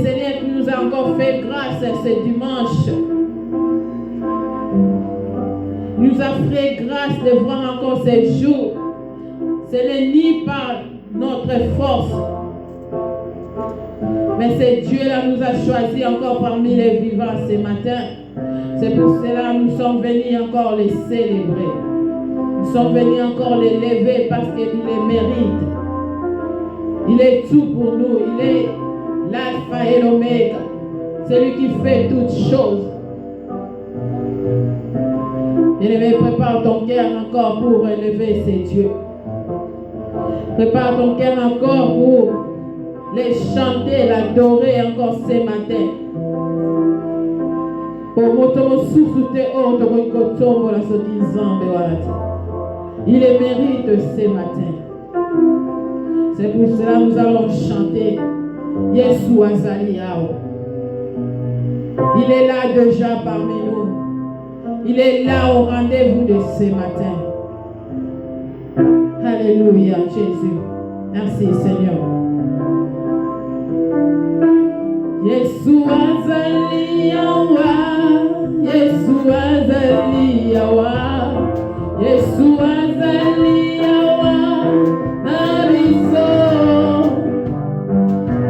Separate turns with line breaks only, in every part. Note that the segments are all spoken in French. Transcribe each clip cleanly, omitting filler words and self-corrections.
Seigneur, tu nous as encore fait grâce ce dimanche. Nous a fait grâce de voir encore ces jours. Ce n'est ni par notre force, mais c'est Dieu-là qui nous a choisis encore parmi les vivants ce matin. C'est pour cela que nous sommes venus encore les célébrer. Nous sommes venus encore les lever parce qu'il les mérite. Il est tout pour nous. Il est l'alpha et l'oméga. C'est lui qui fait toutes choses. Bien-aimé, prépare ton cœur encore pour élever ces dieux. Prépare ton cœur encore pour les chanter, l'adorer encore ce matin. Il les mérite ce matin. C'est pour cela que nous allons chanter Yesu Azali Yao. Il est là déjà parmi nous. Il est là au rendez-vous de ce matin. Alléluia, Jésus. Merci, Seigneur. Yesu Azali Yawa. Yesu Azali Yawa. Yesu Azali Yawa. Nabiso.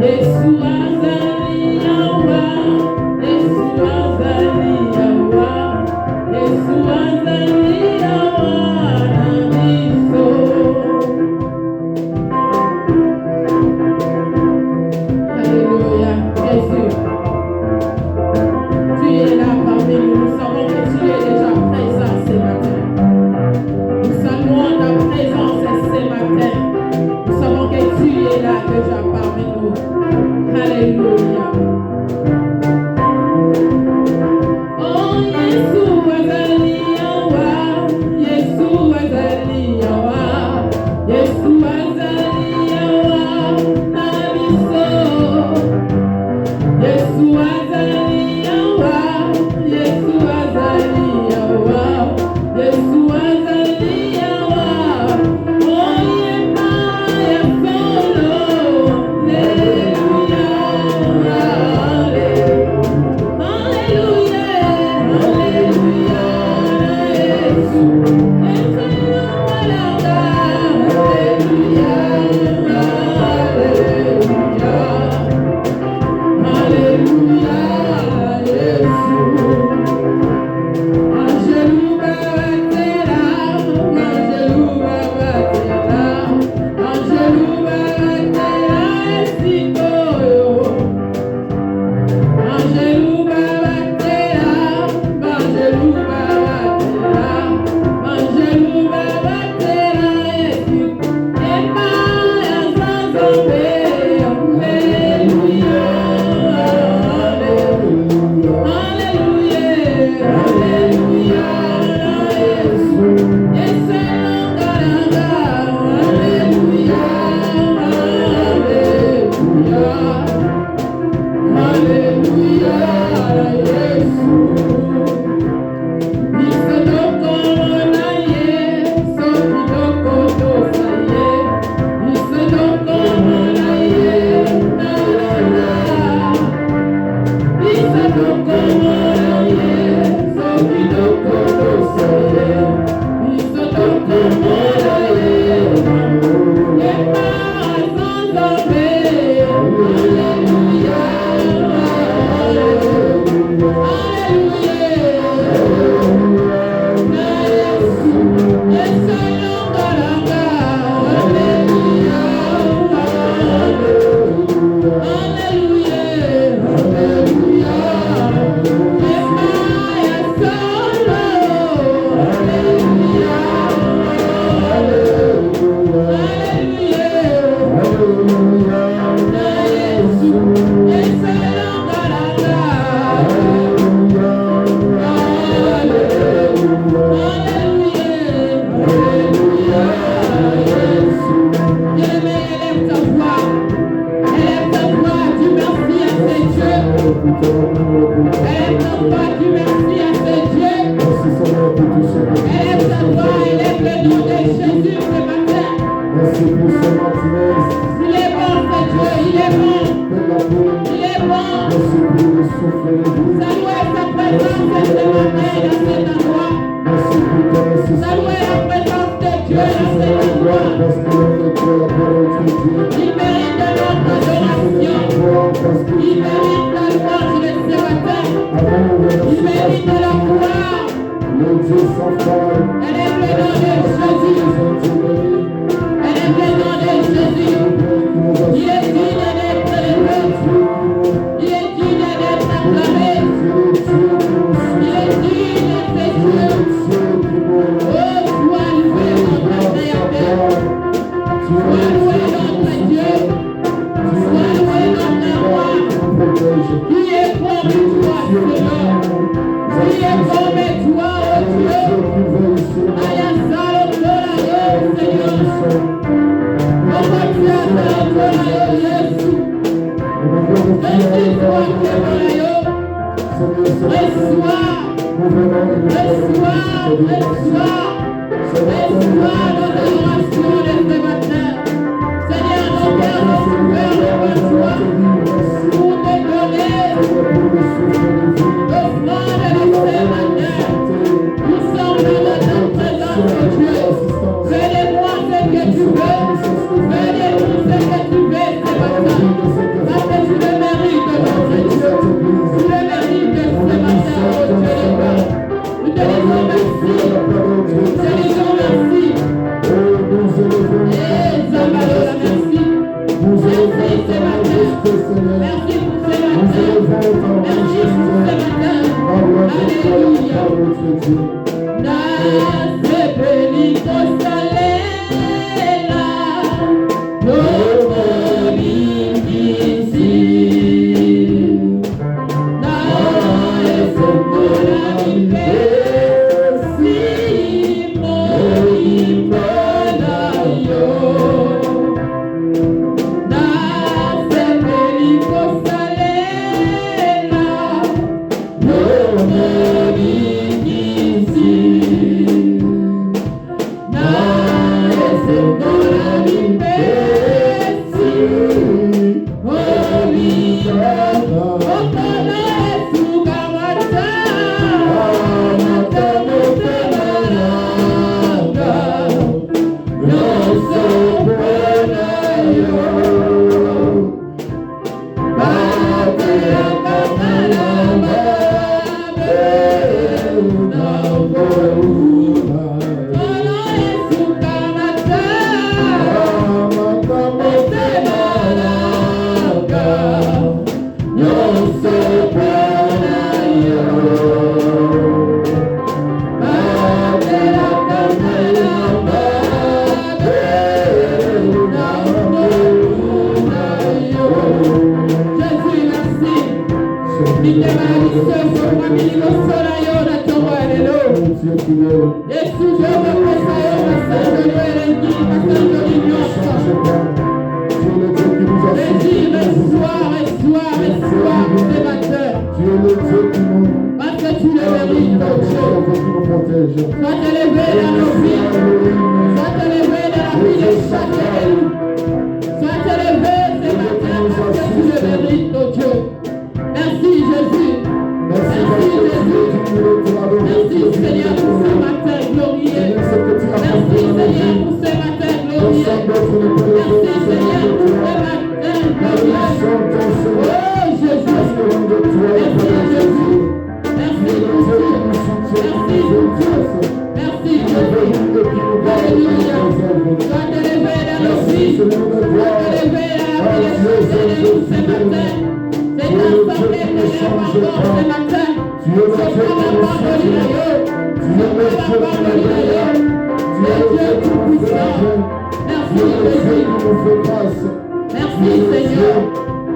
Yesu Azali Yawa. Yesu Azali Yawa. Yesu Azali Yawa. Nabiso. Alléluia. Jésus, tu es là parmi nous. Nous savons que tu es déjà présent ce matin. Nous saluons ta présence ce matin. Nous savons que tu es là déjà parmi nous. Alléluia. Oh, Yesu Azali Yawa. Yesu Azali Yawa. Yesu Azali Yawa. Nabiso. Yesu Azali Yawa. Yesu Azali Yawa. Yesu Azali Yawa. Oh, Yema Yasolo. Alléluia. Alléluia. Alléluia. Yesu. Yesu Malanga. Alléluia. Alléluia. Alléluia, Yesu. Angelou babatela, Angelou babatela, Angelou babatela esikoyo. Angelou babatela, Angelou babatela, Angelou babatela esikoyo. Ema yazazombe, Alléluia. Alléluia, Alléluia, Yesu, Yesu Ngaranga, Alléluia, Alléluia, Alléluia, Yesu. Isodoko naye, sokidoko tosaye, Isodoko naye, na na na. Isodoko moraye, sokidoko tosaye, Isodoko moraye, Yema azanzabe, Alléluia, Alléluia, na Yesu, Yesu Ngaranga, Alléluia, Alléluia, Alléluia. Il est bon, ce Dieu, il est bon. Il est bon.
Merci pour le souffle de vie.
Saluez sa présence cette matin dans cet endroit.
Merci pour ta nécessité.
Saluez la présence de Dieu
Merci
dans cet
Seigneur,
endroit.
parce que l'on est toi, la parole de Dieu.
Il mérite de notre
Merci
adoration.
Seigneur, parce que
Il mérite la louange de ce matin.
amour,
Il
merci
mérite de la
parce que
gloire.
le Dieu sans faille.
Elle est le nom de Jésus. Elle est le nom de Jésus. Il est digne d'être élevé. Il est digne d'être acclamé. Il est digne de Dieu. Oh, sois loué notre Créateur. Sois loué notre Dieu. Sois loué notre roi. Qui est comme toi, Seigneur? Qui est comme toi, oh Dieu? Ayasalo Tola, Seigneur. Okotia Salo Tola, Jésus. Jésus, toi qui es Tola, reçois. Reçois nos adorations de ce matin. Seigneur, nos cœurs sont ouverts devant toi pour te donner l'offrande de ce matin. Nous sommes dans ta présence, oh Dieu. Fais-les-moi ce que tu veux. Fais-les-nous ce que tu veux ce matin. Parce que tu le mérites, notre Dieu. Tu le mérites ce matin, oh Dieu de gloire. Nous te disons merci. Nous te disons merci. Et Zambalola, merci. Merci ce matin. Merci pour ce matin. Merci pour ce matin. Alléluia. Nace benito salela, loco bingisi. Nace bonamite, simo imanayo. Nace benito salela, loco bingisi. Nace bonamite, simo imanayo. Okana esugamata, matamutemaranga, yosobonayo. Batera kamalama, beunaubouna. Okana esugamata, matamutemaranga, yosobonayo. Batera kamalama, beunaubouna. Jésus, merci. Ite marisco soma miligo sora yona tomarelo. Yesu joma pesa yona sanjo erengi masanjo linyosa. Jésus, reçois ce matin. Parce que tu le mérites, oh Dieu. Sois élevé dans nos vies. Sois élevé dans la vie de chacun de nous. Sois élevé ce matin parce que tu le mérites, oh Dieu. Merci Jésus. Merci Jésus. Merci Seigneur pour ce matin glorieux. Merci Seigneur pour ce matin glorieux. Merci Seigneur pour ce matin glorieux. Oh Jésus. Merci Jésus. Merci pour tout. Merci pour tout. Merci Jésus. Alléluia. Sois élevé dans nos vies. Sois élevé dans la vie de chacun de nous ce matin. Cette assemblée t'élève encore ce matin. Je prends la parole de Dieu. Je prends la parole de Dieu. Tu es Dieu tout-puissant. Merci Jésus. Merci Seigneur.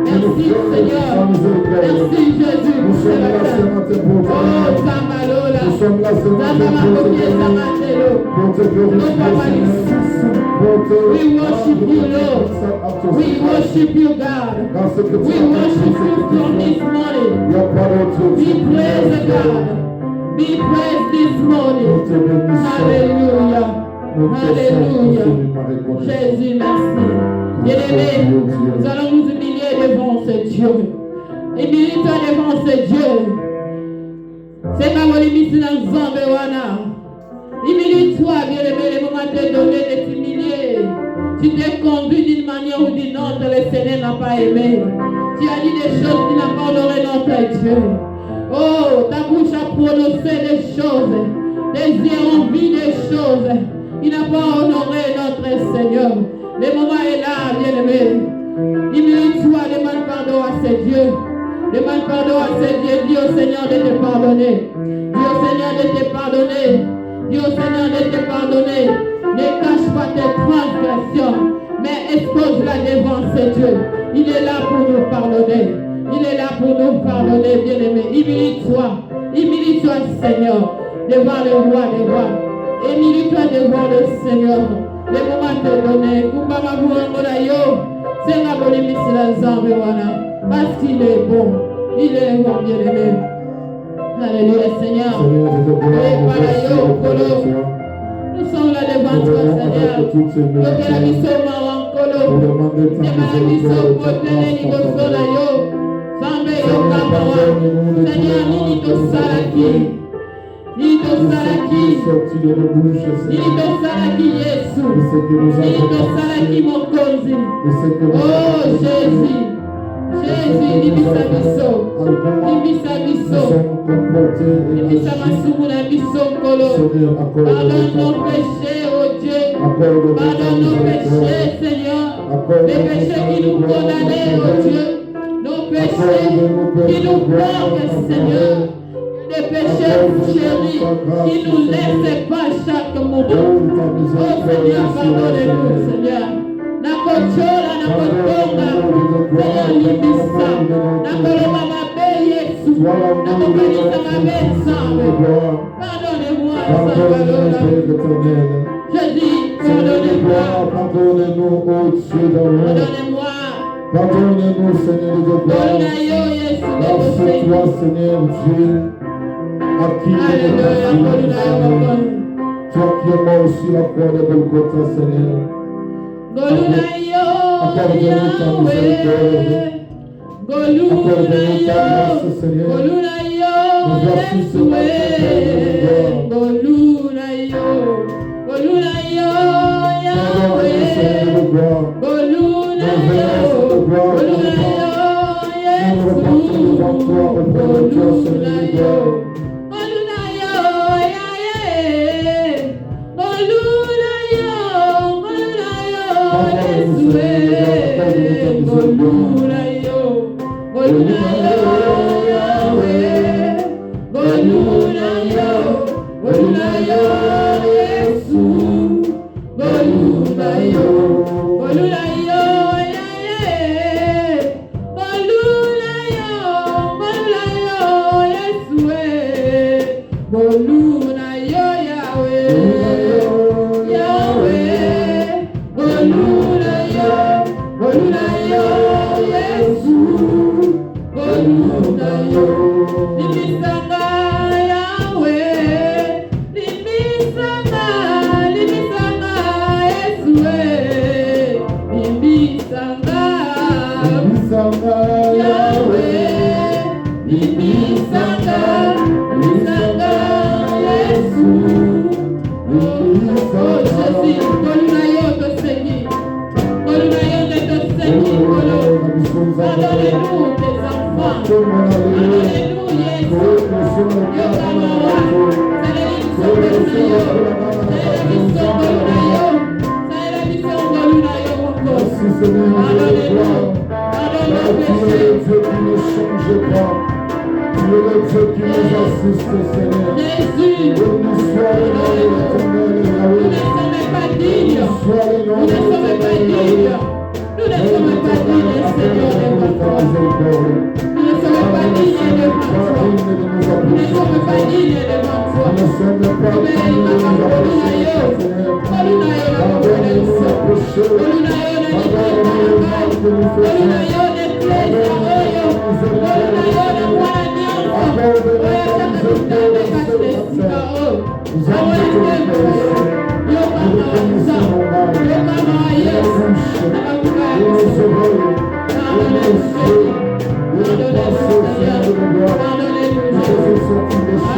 Merci Seigneur. Merci Jésus pour ce matin. Oh, Zambalola. Zambamakoke Zamatelo. Oh, Papa we worship you, Lord. We worship you, God. We worship you from this morning. Be praised, God. Be praised this morning. Hallelujah. Alléluia. Jésus, merci. Bien-aimés, nous allons nous humilier devant ce Dieu. Humilie-toi devant ce Dieu. C'est ma volonté dans le Zambé wana. Humilie-toi, bien-aimé, le moment de donner, de t'humilier. Tu t'es conduit d'une manière ou d'une autre, le Seigneur n'a pas aimé. Tu as dit des choses qui n'ont pas honoré notre Dieu. Oh, ta bouche a prononcé des choses, des yeux ont vu des choses. Il n'a pas honoré notre Seigneur. Le moment est là, bien-aimé. Humilie-toi, demande pardon à ce Dieu. Demande pardon à ce Dieu. Dis au Seigneur de te pardonner. Dis au Seigneur de te pardonner. Dis au Seigneur de te pardonner. Ne cache pas tes transgressions, mais expose-la devant ce Dieu. Il est là pour nous pardonner. Il est là pour nous pardonner, bien-aimé. Humilie-toi, Seigneur, devant le roi des rois. Humilie-toi devant le Seigneur. Le moment te donner. Kumbama buangola yo. C'est ma bonne mission dans Zambewana. Parce qu'il est bon. Il est bon, bien-aimé. Alléluia, Seigneur. Nous sommes là devant toi, Seigneur. Nous la mission Marancolo. Nous la mission Potene Nigosola yo. Zambe yo Kamawa. Seigneur, Nito Salaki. Nito Salaki. Nito Salaki Yesu. Nito Salaki Mokonzi. Oh Jésus. Jésus, libisa biso. Libisa biso. Libisa masumu na biso nkolo. Pardonne nos péchés, oh Dieu. Pardonne nos péchés, Seigneur. Les péchés qui nous condamnent, oh Dieu. Nos péchés qui nous bloquent, Seigneur. Des péchés chéris qui nous laissent pas chaque moment. Oh Seigneur, pardonne-nous, Seigneur. Nakochola, nakotonga, Seigneur, libisa. Nakoloba mabe Yesu. Nakokanisa mabe Nzambe. Pardonnez-moi, Seigneur. Je dis, pardonnez-moi.
Pardonnez-nous, ô Dieu d'amour.
Pardonnez-moi.
Pardonnez-nous, Seigneur de gloire. Parce que toi, Seigneur Dieu, à qui toi qui es mort sur la croix de Golgotha, Seigneur. Accorde-nous ta miséricorde. Accorde-nous ta grâce, Seigneur. Nous voici ce matin, pardonnez-nous, Seigneur de gloire. Nous venons de gloire, nous repartons devant toi, auprès de toi, Seigneur de gloire.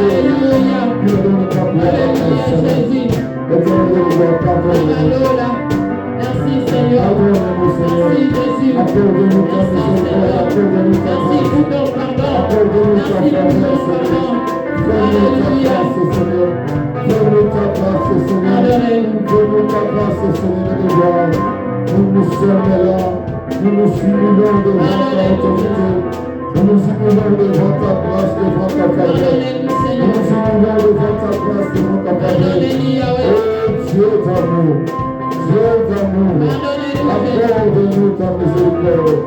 Alléluia.
Qui nous donne ta gloire,
Alléluia, Jésus.
Éternel de gloire, pardonne-nous.
Alléluia. Merci Seigneur.
Pardonne-nous, Seigneur.
Merci Jésus.
Accorde-nous ta
Merci
miséricorde,
Seigneur.
accorde-nous ta
Merci
grâce.
pour ton pardon.
Accorde-nous ta
Merci pour ton
faveur, Seigneur.
pardon.
Donne-nous ta
Alléluia.
grâce, Seigneur. Donne-nous ta grâce, Seigneur.
Pardonnez-nous.
Donne-nous ta grâce, Seigneur de gloire. Nous nous sommes là. Nous nous humilions devant ta autorité. Nous nous humilions devant ta grâce, devant ta faveur.
Pardonnez-nous,
Nous
Seigneur.
nous humilions devant ta grâce, devant ta faveur.
Pardonnez-nous, Yahweh.
Oh Dieu d'amour, Dieu d'amour,
Pardonnez-nous, Jésus.
accorde-nous ta miséricorde.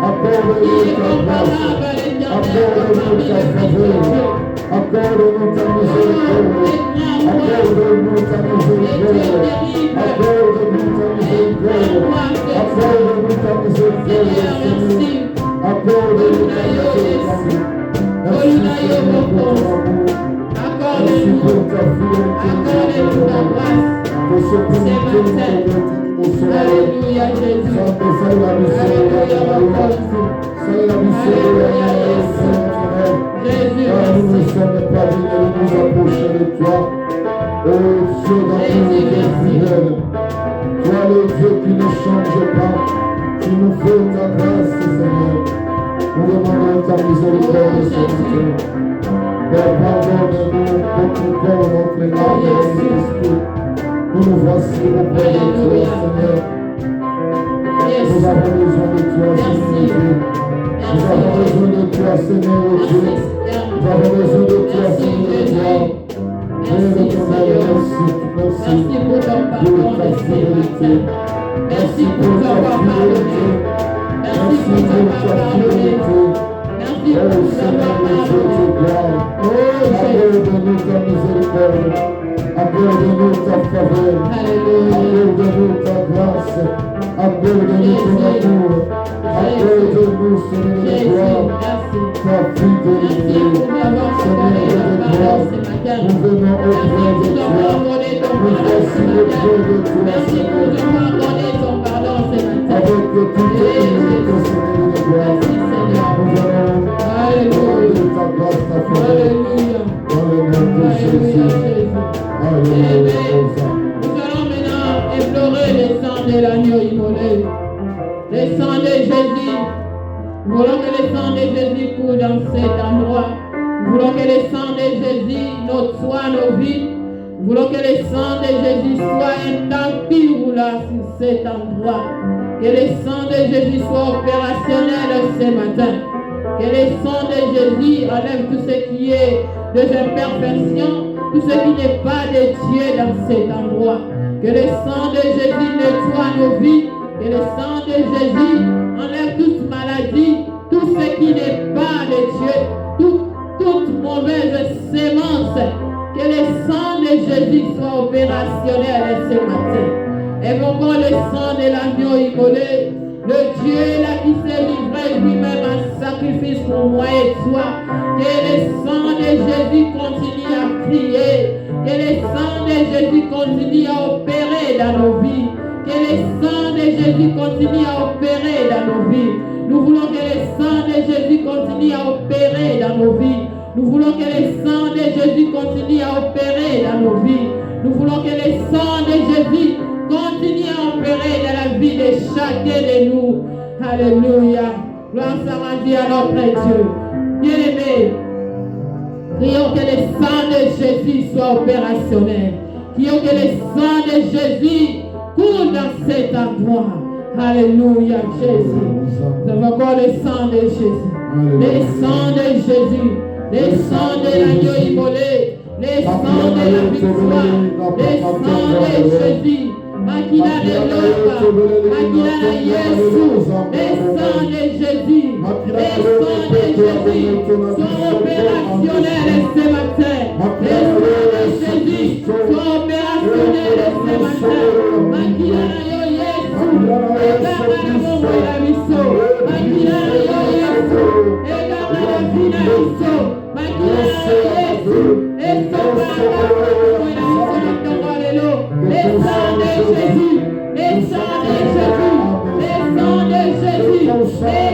Accorde-nous
Il est
ta grâce.
comparable à l'Éternel
Accorde-nous
parmi
ta
les fils de
faveur.
Dieu.
Accorde-nous ta miséricorde. Accorde-nous ta miséricorde. Accorde-nous ta miséricorde. Accorde-nous ta miséricorde, Seigneur. Accorde-nous ta miséricorde. Merci Seigneur pour ton amour. Merci pour ta fidélité.
Accordez-nous ta grâce.
Pour ce que nous tenons au soir.
Alléluia, Jésus.
Salut la mission de la gloire. Salut la mission de la gloire, Seigneur.
Jésus,
Car nous ne
merci.
sommes pas dignes de nous approcher de toi. Oh Dieu d'amour, Dieu fidèle. Toi le Dieu qui ne change pas. Tu nous fais ta grâce, Seigneur. Nous demandons ta miséricorde, Seigneur. Père, pardonne-nous notre corps, notre âme et notre esprit. Nous nous voici auprès de toi, Seigneur.
Yes.
Nous avons besoin de toi, Seigneur Dieu. Nous avons besoin de toi, Seigneur Dieu. Nous avons besoin de toi, Seigneur Dieu. Merci,
Seigneur.
merci,
Merci pour ton
pour
pardon
ta
de ce
fidélité.
matin. Merci pour
ta
avoir pardonné.
fidélité.
Merci
Merci
pour
pour ta
avoir pardonné.
fidélité.
Merci
Oh
pour
Seigneur
avoir
le Dieu
pardonné.
de gloire.
Oh Jésus.
Accorde-nous ta miséricorde. Accorde-nous ta faveur.
Alléluia.
Accorde-nous ta grâce. Accorde-nous ton amour. Accorde-nous, Seigneur de
Jésus,
gloire,
merci.
ta
Merci
fidélité.
pour m'avoir accordé
Seigneur
ton
de
pardon
gloire,
ce matin.
nous venons
Merci
auprès
pour
de
m'avoir
toi.
accordé ton
Nous
pardon ce
voici
matin.
auprès de toi,
Merci pour
Seigneur.
m'avoir accordé ton pardon ce matin.
Avec toute humilité, Seigneur de gloire,
Merci Seigneur.
nous allons
Alléluia.
demander ta grâce, ta faveur.
Alléluia.
Dans le nom de
Alléluia
Jésus.
Jésus.
Alléluia.
Nous allons maintenant implorer le sang de l'agneau immolé. Le sang de Jésus. Nous voulons que le sang de Jésus coule dans cet endroit. Nous voulons que le sang de Jésus nettoie nos vies. Nous voulons que le sang de Jésus soit un tapis roulant sur cet endroit. Que le sang de Jésus soit opérationnel ce matin. Que le sang de Jésus enlève tout ce qui est de imperfection, tout ce qui n'est pas de Dieu dans cet endroit. Que le sang de Jésus nettoie nos vies. Que le sang de Jésus enlève toute maladie, tout ce qui n'est pas de Dieu, toute mauvaise sémence. Que le sang de Jésus soit opérationnel ce matin. Évoquons le sang de l'agneau immolé, le Dieu là qui s'est livré lui-même en sacrifice pour moi et toi. Que le sang de Jésus continue à crier. Que le sang de Jésus continue à opérer dans nos vies. Que le sang de Jésus continue à opérer dans nos vies. Nous voulons que le sang de Jésus continue à opérer dans nos vies. Nous voulons que le sang de Jésus continue à opérer dans nos vies. Nous voulons que le sang de Jésus continue à opérer dans la vie de chacun de nous. Alléluia. Gloire soit rendue à notre Dieu. Bien-aimés, prions que le sang de Jésus soit opérationnel. Prions que le sang de Jésus coule dans cet endroit. Alléluia, Jésus. Nous avons encore le sang de Jésus. Le sang de Jésus. Le sang de l'agneau immolé. Le sang de la victoire. Le sang de Jésus. Makina de Lopa. Makina de Yesu. Le sang de Jésus. Le sang de Jésus sont opérationnels ce matin. Le sang de Jésus sont opérationnels ce matin. Makina de Yesu. Ekaka na Mungu la miso. Makina de Yesu. Ekaka na vina miso. Makina de Yesu. Ekaka na Mungu la miso na tongolelo. Le sang de Jésus. Le sang de Jésus. Le sang de Jésus. Le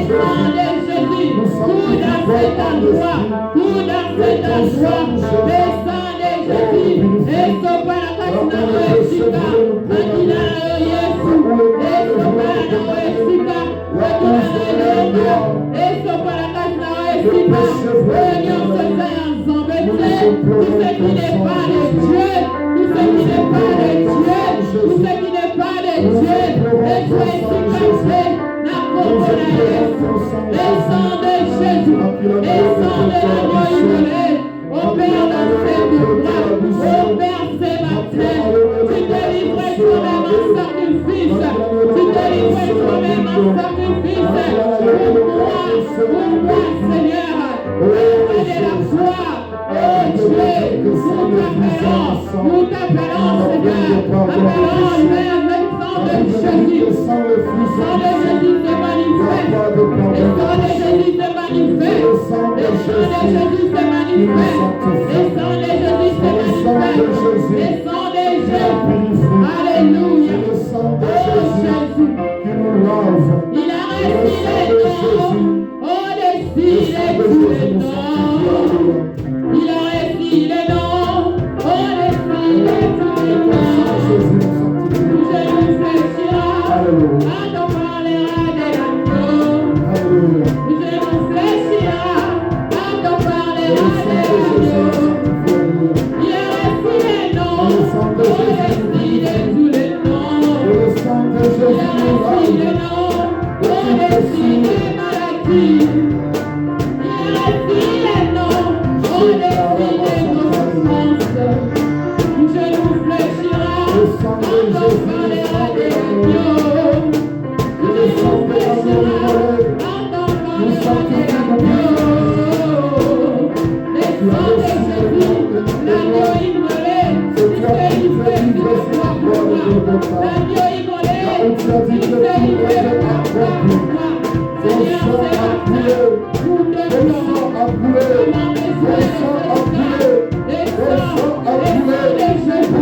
sang de Jésus. Coule dans cet ta joie. Tout dans cette joie. Le sang de Jésus. Et son paracasina Oesika. Akina Yesu. Et son paracasina Oesika. Akina Yesu. Et son paracasina Oesika. Réunion se fait ensemble. Tout ce qui n'est pas de Dieu. Tout ce qui n'est pas de Dieu. Tout ce qui n'est pas de Dieu. Et tu es ici passé. Le sang de Jésus, le sang de l'agneau immolé, opère dans ces deux-là, opère ces matins. Tu délivres toi-même en sacrifice, tu délivres toi-même en sacrifice. Pour moi, Seigneur, œuvre de la foi. Oh Dieu, nous t'appelons, Seigneur, appelons vers le sang de Jésus. Le sang de Jésus se manifeste. Le sang de Jésus se manifeste. Le sang de Jésus se manifeste. Le sang de Jésus se manifeste. Le sang de Jésus. Alléluia. Oh Jésus. Il a reçu les noms. Au-dessus de tous les noms. Il a reçu les noms. Au-dessus de tous les noms. Je nous fléchira. Quand on parlera de l'agneau. Je nous fléchira. Quand on parlera de l'agneau. Il a reçu les noms. Au-dessus de tous les noms. Il a reçu les noms. Au-dessus des maladies. Il a reçu les noms. Au-dessus des souffrances. Je nous fléchira. Quand on parlera de l'agneau. Je nous fléchira. Quand on parlera de l'agneau. Le sang de Jésus, l'agneau immolé, il s'est livré pour toi, pour moi. L'agneau immolé, il s'est livré pour toi, pour moi. Seigneur, c'est la paix. Nous te donnons. Comment besoin de ce sang? Le sang de Jésus.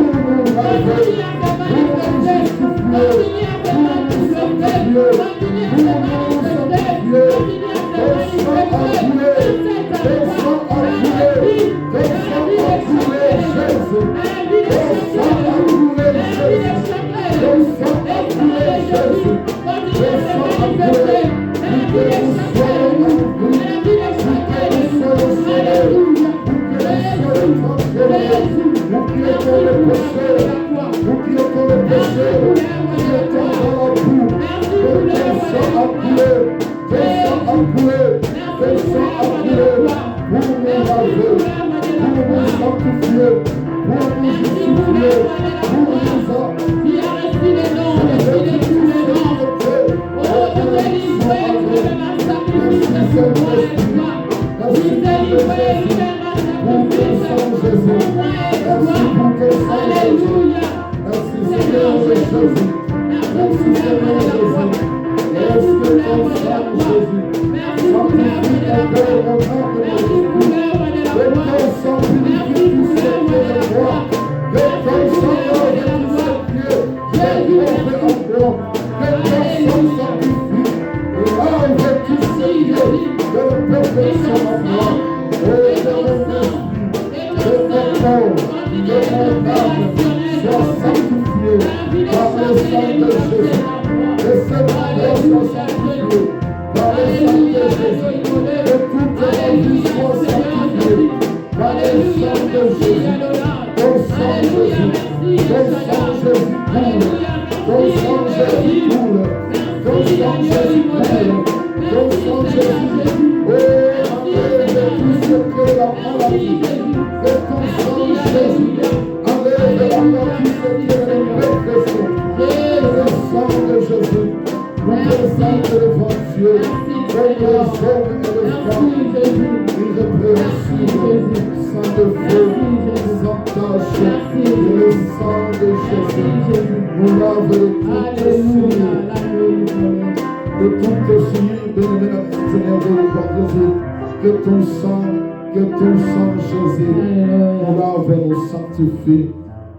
Continue à te manifester. Continue à te manifester. Continue à te manifester. Continue à te manifester.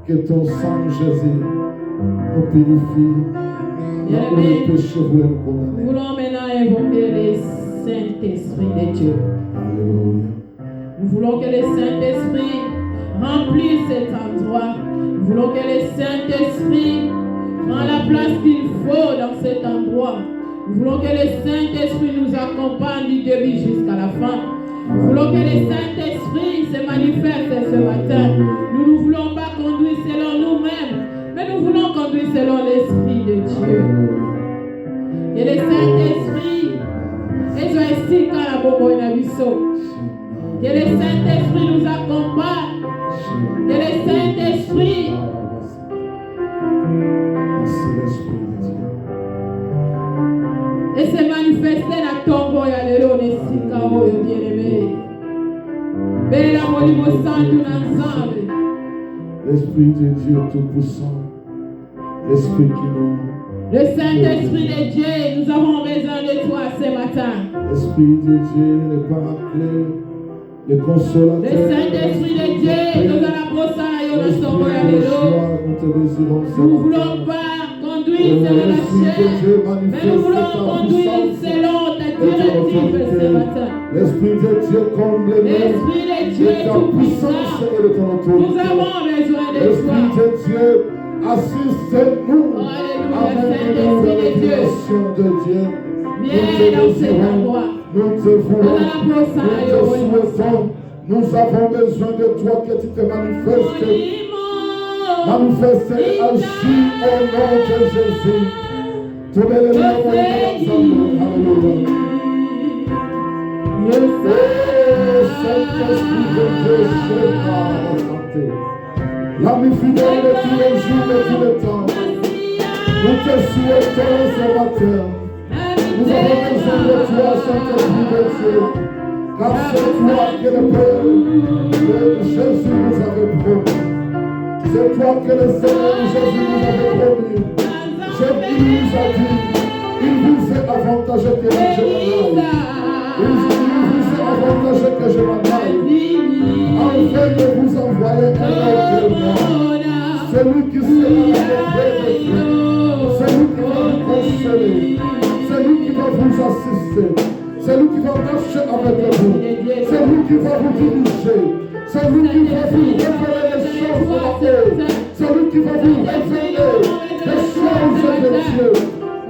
Que ton sang, Jésus, nous purifie.
Nous voulons maintenant invoquer le Saint-Esprit de Dieu. Nous voulons que le Saint-Esprit remplisse cet endroit. Nous voulons que le Saint-Esprit prenne la place qu'il faut dans cet endroit. Nous voulons que le Saint-Esprit nous accompagne du début jusqu'à la fin. Nous voulons que le Saint-Esprit se manifeste ce matin. Nous ne voulons pas conduire selon nous-mêmes, mais nous voulons conduire selon l'Esprit de Dieu. Que le Saint-Esprit que le Saint-Esprit nous accompagne. Que le Saint-Esprit et se manifester dans ton boy, alléluia, bien-aimé. Belle la molimo santo ensemble.
L'Esprit de Dieu tout-puissant, l'Esprit qui nous...
Le Saint-Esprit de Dieu, nous avons besoin de toi ce matin.
L'Esprit de Dieu, le Paraclet, le Consolateur.
Le Saint-Esprit de Dieu, nous allons nous ne voulons pas conduire selon la chair, mais nous voulons conduire selon ta directive ce matin.
L'Esprit de Dieu comble
l'Esprit de Dieu tout puissant. Nous avons besoin de toi.
L'Esprit de Dieu assiste-nous.
Alléluia, Saint-Esprit de Dieu. Viens dans cet endroit.
Nous te voulons, nous te souhaitons. Nous avons besoin de toi que tu te manifestes. Manifeste, agis au nom de Jésus. Tous les noms alléluia. Saint-Esprit de Dieu, c'est ma santé. L'ami fidèle de tous les jours, de tout le temps. Nous te souhaitons ce matin. Nous avons besoin de toi, Saint-Esprit de Dieu. Car c'est toi que le Père de Jésus nous avait promis. C'est toi que le Seigneur Jésus nous avait promis. Jésus nous a dit, il vous est avantageux que je m'en aille. Il vous est avantageux que je m'en aille. Afin de vous envoyer un autre moi. Celui qui sera auprès de vous. Celui qui va vous consoler. Celui qui va vous assister. Celui qui va marcher avec vous. Celui qui va vous diriger. Celui qui va vous révéler les choses de la paix. Celui qui va vous révéler les choses de Dieu.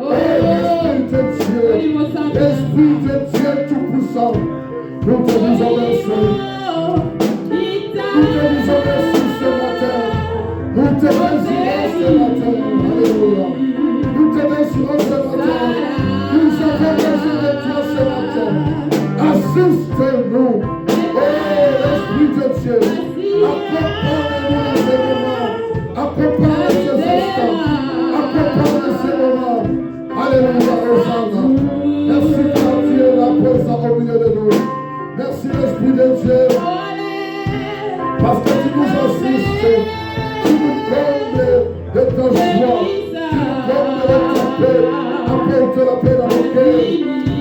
Oh, Esprit de Dieu. Esprit de Dieu tout-puissant. Nous te disons merci. Nous te disons merci ce matin. Nous te désirons ce matin. Alléluia. Nous te désirons ce matin. Nous avons besoin de toi ce matin. Assiste-nous. Oh, l'Esprit de Dieu, accompagne-nous dans ces moments, accompagne ces instants, accompagne ces moments. Alléluia, Hosanna. Merci car tu es là présent au milieu de nous. Merci l'Esprit de Dieu, parce que tu nous assistes, tu nous combles de ta joie, tu nous combles de ta paix. Apporte la paix dans nos cœurs,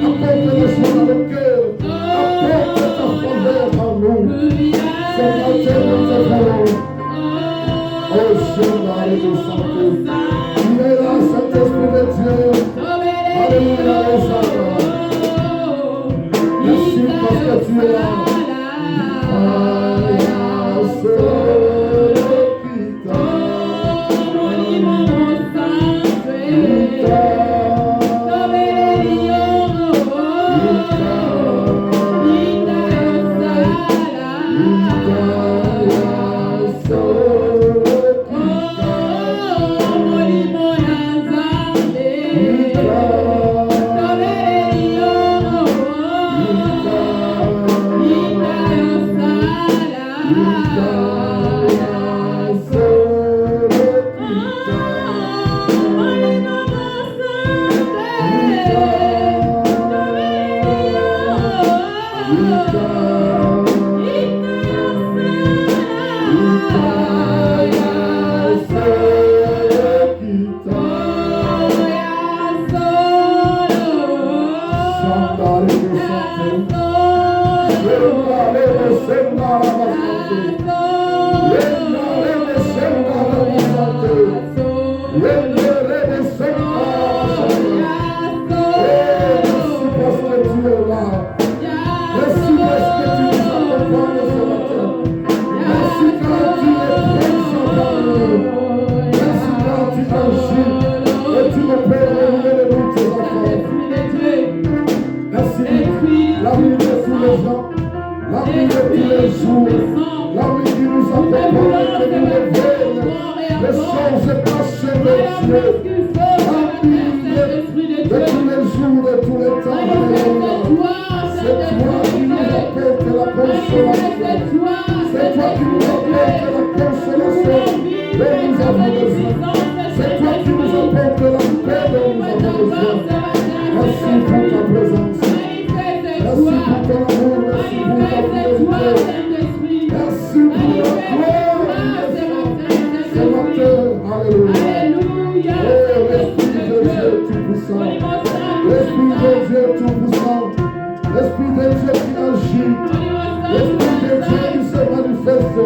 apporte la joie dans nos cœurs, apporte ta faveur en nous. Ce matin, nous te voulons. Oh, Seigneur, de santé. Tu es là, Saint-Esprit de Dieu. Alléluia, Hosanna. Merci parce que tu es là. Merci parce que La vie de tous les jours. La vie qui nous accompagne, qui nous révèle les choses cachées de Dieu. La vie de tous les jours, de tous les temps. C'est toi qui nous apporte la consolation. C'est toi qui nous apporte la consolation dont nous avons besoin. C'est toi qui nous apporte la paix dont nous avons besoin. Merci pour ta présence. Merci pour ton amour. Merci pour ta fidélité. Merci pour la gloire. Ce matin, alléluia. Oh, l'Esprit de Dieu tout-puissant. L'Esprit de Dieu tout-puissant. L'Esprit de Dieu qui agit. L'Esprit de Dieu qui se manifeste.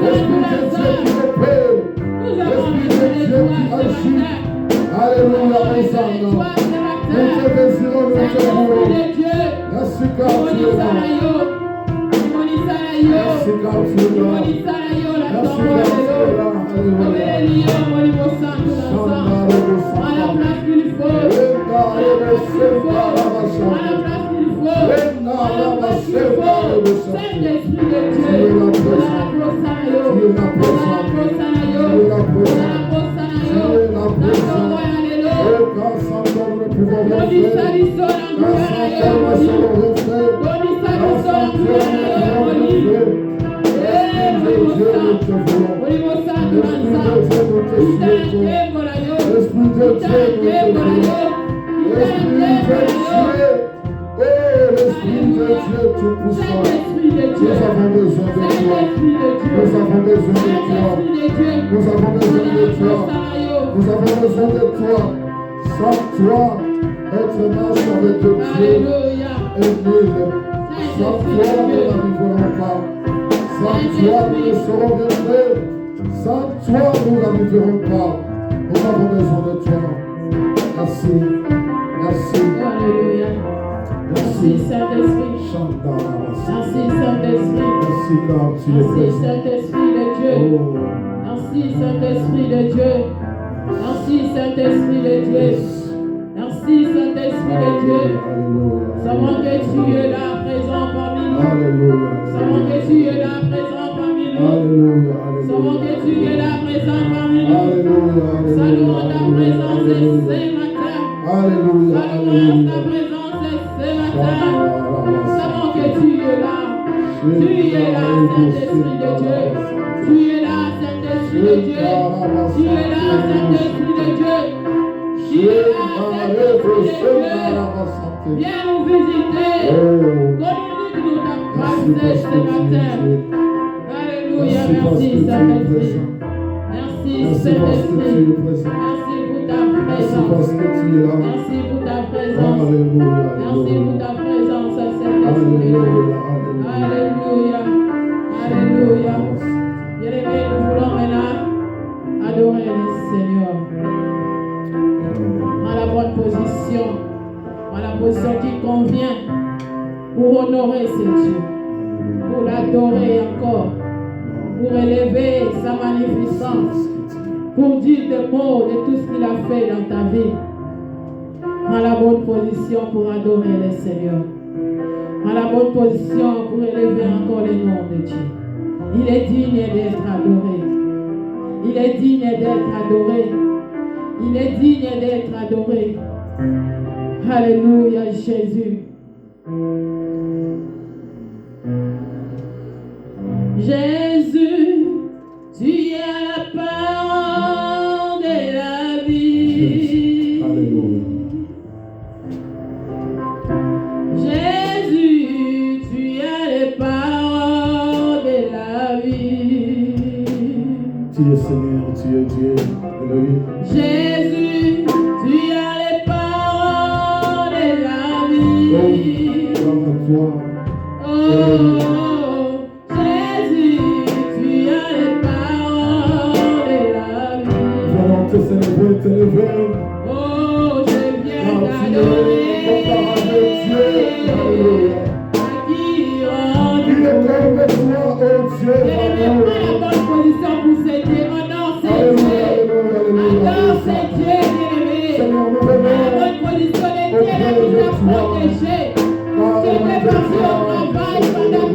L'Esprit de Dieu qui opère. L'Esprit de Dieu qui agit. Alléluia, Hosanna. Nous te désirons, nous te louons. Merci car tu es là. Merci car tu es là. Merci car tu es là. Alléluia. À la place qu'il faut. Saint-Esprit de Dieu. Nous avons besoin de toi. Nous avons besoin de toi. Nous avons besoin de toi. Nous avons besoin de toi. Sans toi, notre marche avec Dieu est nulle. Sans toi, nous n'arriverons pas. Sans toi, nous ne serons bien faits. Sans toi, nous n'arriverons pas. Nous avons besoin de toi. Merci. Merci.
Alléluia. Merci Saint-Esprit. Merci Saint-Esprit.
Merci car tu es
Merci
présent.
Saint-Esprit de Dieu. Merci Saint-Esprit de Dieu. Merci Saint-Esprit de Dieu. Merci Saint-Esprit de Dieu. Savons que tu es là présent parmi nous. Savons que tu es là présent parmi nous. Savons que tu es là présent parmi nous. Saluons ta présence ce matin. Saluons ta présence ce matin. Savons que tu es là. Tu es là, Saint-Esprit de Dieu. Tu es là, Saint-Esprit de Dieu. Tu es là, Saint-Esprit de Dieu. Tu es là, Saint-Esprit de Dieu. Viens nous visiter. Communique-nous ta grâce ce matin. Alléluia. Merci, Saint-Esprit. Merci, Saint-Esprit. Merci pour ta présence. Merci pour ta présence. Merci pour ta présence, Saint-Esprit. Alléluia. Alléluia. Bien-aimés, nous voulons maintenant adorer le Seigneur. Dans la bonne position. Dans la position qui convient pour honorer ce Dieu. Pour l'adorer encore. Pour élever sa magnificence. Pour dire des mots de tout ce qu'il a fait dans ta vie. Dans la bonne position pour adorer le Seigneur. Dans la bonne position pour élever encore le nom de Dieu. Il est digne d'être adoré. Il est digne d'être adoré. Il est digne d'être adoré. Alléluia, Jésus. Jésus, tu es la parole de la vie.
Alléluia.
Jésus, tu as les paroles de la vie.
Tu es Seigneur, tu es Dieu. Alléluia.
Jésus, tu as les paroles de la vie.
Gloire à toi.
Jésus, tu as les paroles de la vie.
Venons te célébrer, t'élever.
Je viens
Car tu es
t'adorer.
comparable à Dieu. Alléluia.
Qui
Qui est comme toi, oh Dieu.
la bonne position pour ce Dieu. Honore ce Dieu. Honore ce Dieu, bien-aimé.
Seigneur, nous
La
venons
bonne position de Dieu qui t'a protégé. Tu étais parti au travail pendant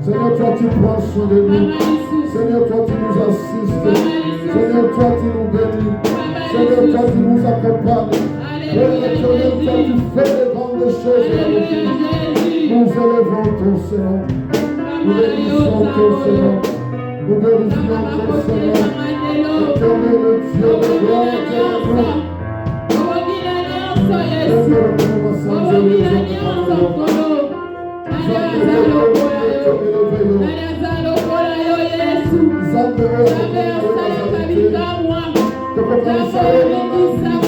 Seigneur, toi tu prends soin de nous. Seigneur, toi tu nous assistes. Seigneur, toi tu nous bénis. Seigneur, toi tu nous accompagnes. Seigneur, toi tu fais de grandes choses dans nos vies. Nous élevons ton Seigneur. Nous bénissons ton Seigneur. Nous glorifions ton Seigneur. Éternel Dieu de gloire, éternel.
Yesu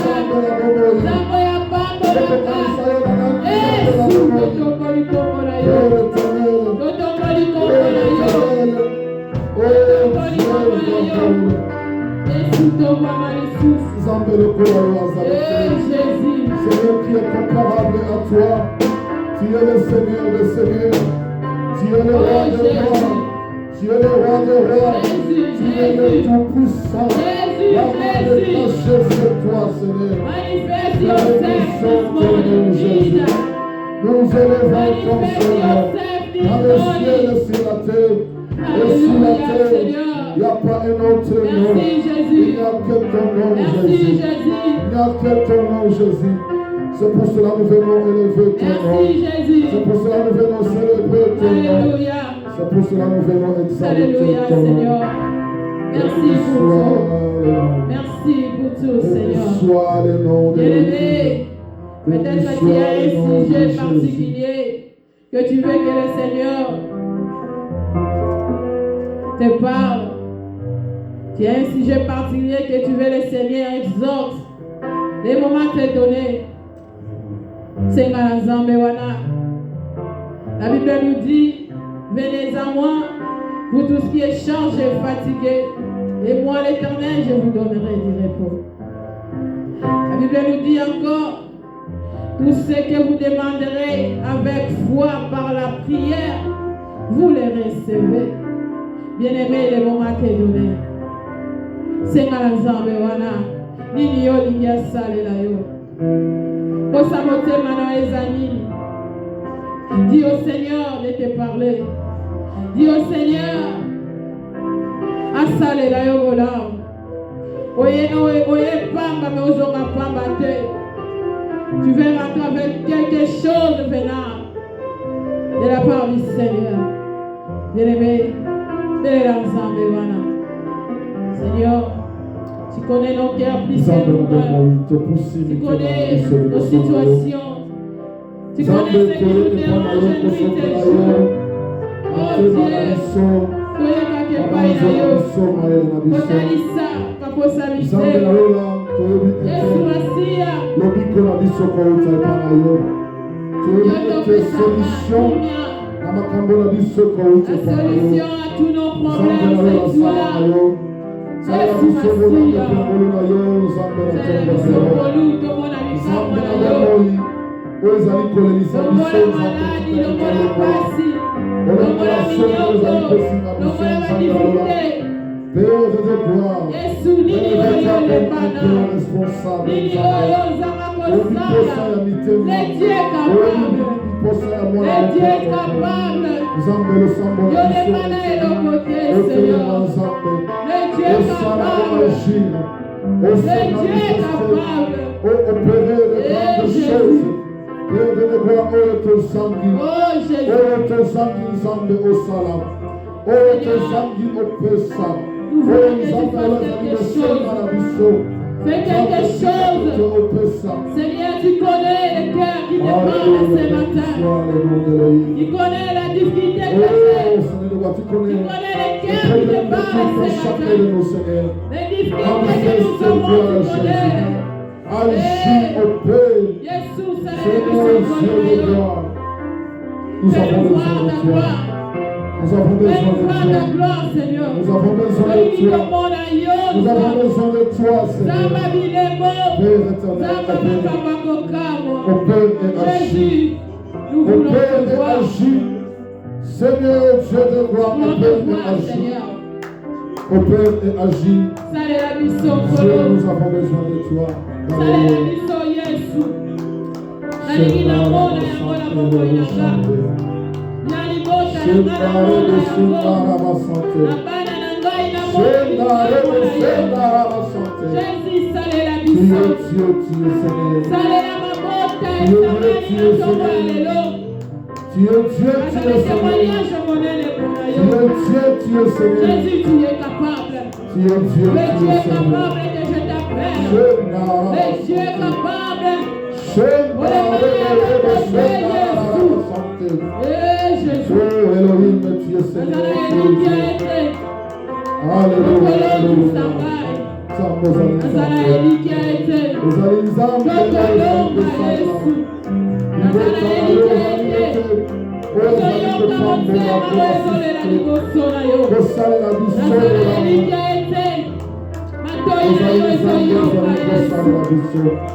Jésus.
Seigneur qui est comparable à toi. Tu es le Seigneur des Seigneurs. Tu es le roi des rois. Tu es le roi des rois. Tu es le tout-puissant. La main de cachée sur toi, Seigneur.
Manifeste yourself this morning, Jesus.
Nous élevons ton Seigneur. Dans le ciel et sur la terre. Et sur la terre, il n'y a pas un autre nom.
Merci, Jésus.
Il n'y a que ton nom,
Merci,
Jésus.
Jésus.
Il n'y a que ton nom, Jésus. C'est pour cela que nous venons élever ton nom.
Merci, Jésus.
C'est pour cela que nous venons célébrer ton nom.
Alléluia.
C'est pour cela que nous venons exalter
Alléluia,
ton nom.
Seigneur. Merci pour tout. Merci pour tout, Seigneur.
Soit le nom de
Bien-aimé, peut-être
Béni
qu'il y a
soit le nom
un
de
sujet
Jésus.
particulier que tu veux que le Seigneur te parle. Tu as un sujet particulier que tu veux le Seigneur exhorte. Les moments te donnés. Seigneur Nzambe wana. La Bible nous dit, venez à moi, vous tous qui êtes chargés et fatigués, et moi l'Éternel, je vous donnerai du repos. La Bible nous dit encore, tout ce que vous demanderez avec foi par la prière, vous les recevez. Bien-aimé, le moment t'est donné. Seigneur Nzambe wana, nini yo lingi asalela yo. Posa motema na ezanini. Dis au Seigneur de te parler. Dis au Seigneur, asalela yo bolam. Oye pamba mais ozonga pamba te. Tu veux rentrer avec quelque chose venant de la part du Seigneur. Bien-aimé, Seigneur, tu connais nos cœurs plus que nous. Tu connais nos situations. Tu connais ce qui nous dérange nuit et jour. Oh Dieu, soyez quelque part là. Kotalisa, kaposabise. Yesu Masia. La solution à tous nos problèmes, c'est toi. Yesu Masia. Fais quelque chose. Seigneur, tu connais le cœur qui te parle ce matin. Tu connais la difficulté que j'ai. Tu connais le cœur qui te parle ce matin. Les difficultés que nous avons, tu connais. Jésus, c'est le
nous avons besoin de toi. Nous avons besoin de toi.
Seigneur.
Nous avons besoin de toi. Nous avons besoin de toi, Seigneur. Père éternel, opère et agis. Opère et agis. Seigneur, Dieu de gloire, opère et agis. Opère et agis. Dieu, nous avons besoin de toi.
Jésus, tu es capable. Mais tu es capable que je t'appelle. Mais tu es capable.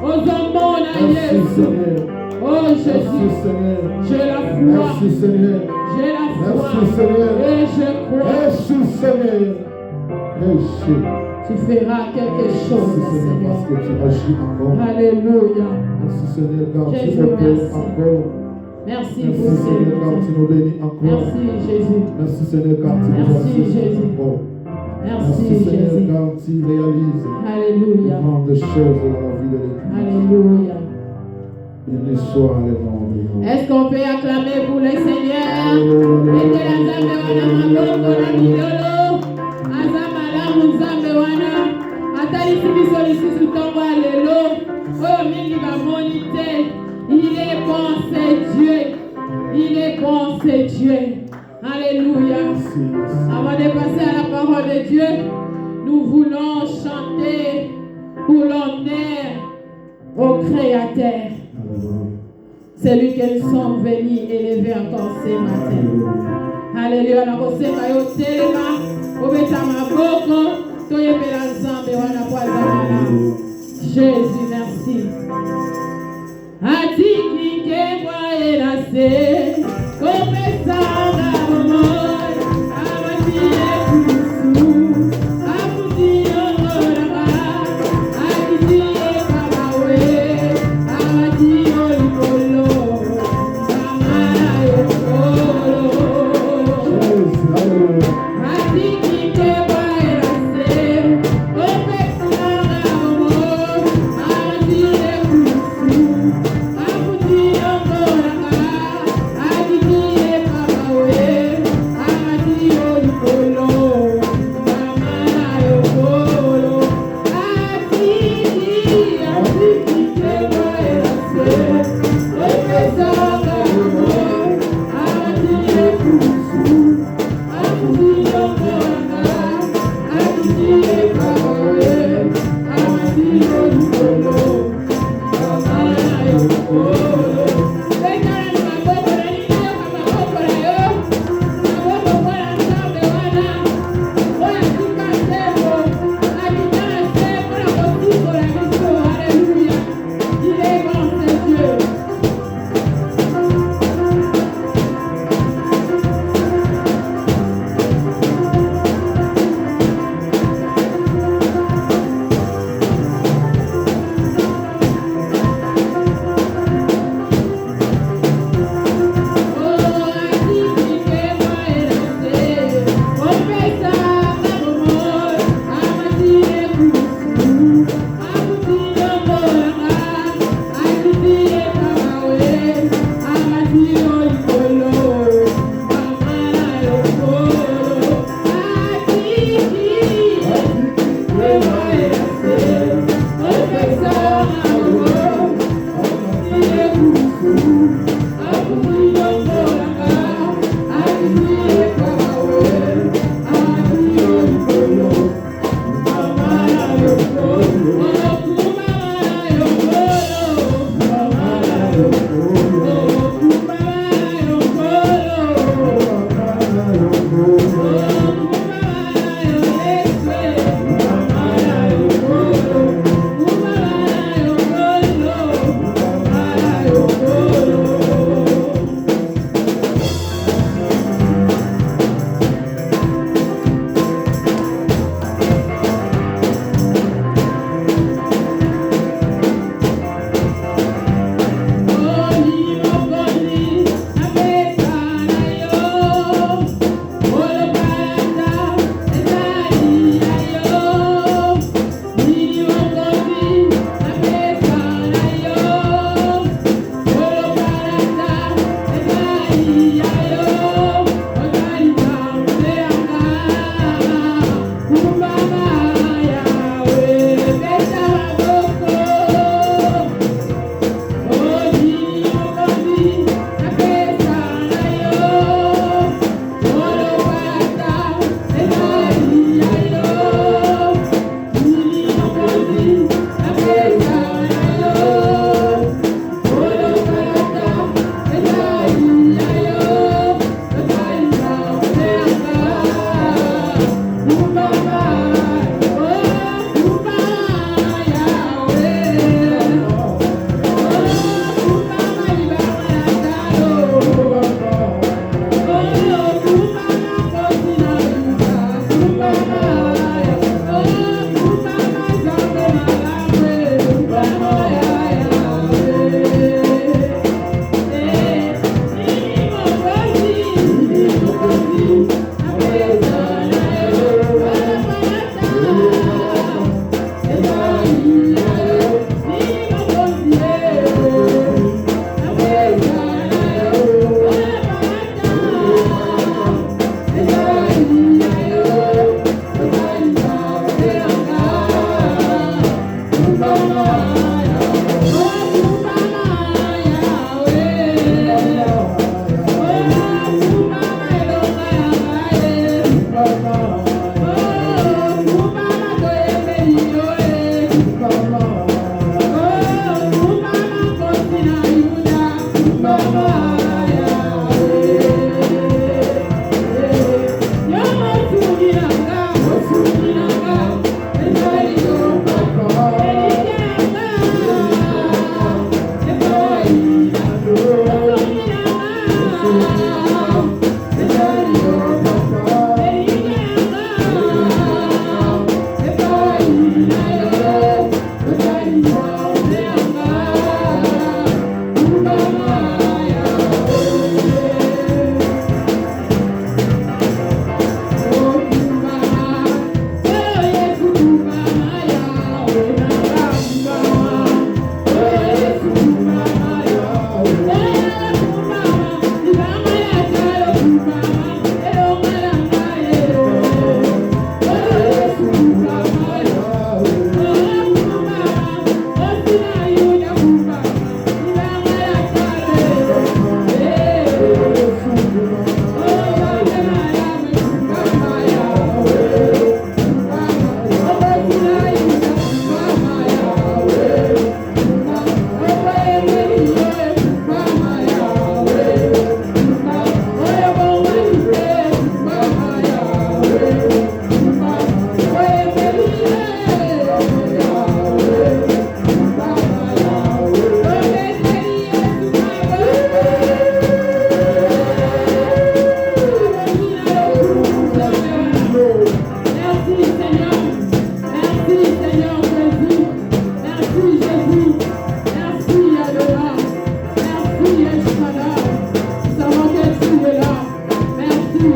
Merci Seigneur.
Oh Jésus, j'ai la foi.
Merci Seigneur.
J'ai la foi.
Merci Seigneur.
Et je crois.
Merci Seigneur. Merci.
Tu feras quelque chose, Seigneur.
Parce que tu agis encore.
Alléluia.
Merci Seigneur, car tu
Jésus,
opères
merci.
encore.
Merci
Merci
pour
Seigneur, car tu nous bénis encore.
Merci Jésus.
Merci Seigneur, car tu nous
Merci,
assistes
Jésus.
encore.
Merci
Seigneur,
Jésus.
car tu réalises
Alléluia.
de grandes choses dans la vie de l'Église.
Alléluia.
Béni soit le nom de Dieu.
Est-ce qu'on peut acclamer pour le Seigneur? Ete la nzambe wana maboko na milolo. Azamala munzambe wana. Atalisi biso lisusu ntongo ya lelo. Oyo mingi bamoni te. Il est bon, c'est Dieu. Il est bon, c'est Dieu. Alléluia. Avant de passer à la parole de Dieu, nous voulons chanter pour l'honneur au Créateur. C'est lui que nous sommes venus élever encore ce matin. Alléluia. Nakosema yo telema, obeta maboko, toyebela nzambe wana kwa zamana. Jésus, merci. Atiki kebwa elase, kopesanga momoi, abatiye kusu, abutiye ngoraka, akitiye kabawe, abatiye likolo, kamara yokolo. Atiki kebwa elase, kopesanga momoi, abatiye kusu, abutiye ngoraka, akitiye kabawe.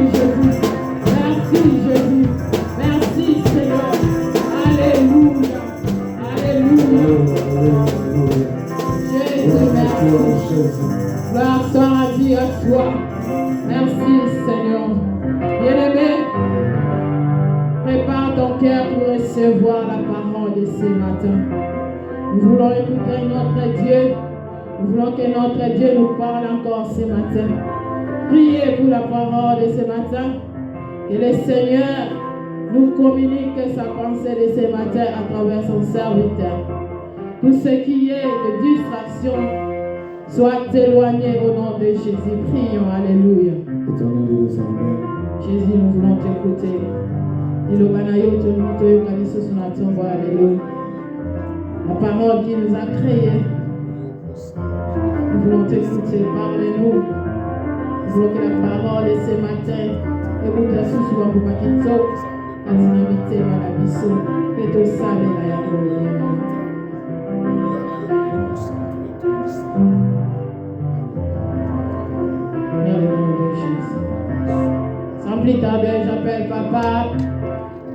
Jésus. Merci Jésus. Merci Seigneur. Alléluia. Alléluia. Jésus, merci. Gloire soit à Dieu à toi. Merci Seigneur. Bien-aimé, prépare ton cœur pour recevoir la parole de ce matin. Nous voulons écouter notre Dieu. Nous voulons que notre Dieu nous parle encore ce matin. Priez pour la parole de ce matin. Que le Seigneur nous communique sa pensée de ce matin à travers son serviteur. Tout ce qui est de distraction soit éloigné au nom de Jésus. Prions. Alléluia. Jésus, nous voulons t'écouter. Alléluia. La parole qui nous a créés. Nous voulons t'écouter. Parle-nous. Nous voulons que la parole de ce matin écoute la source pour Pakito. La dynamité, Malabiso. Et tout ça, la sans plus tarder, j'appelle papa.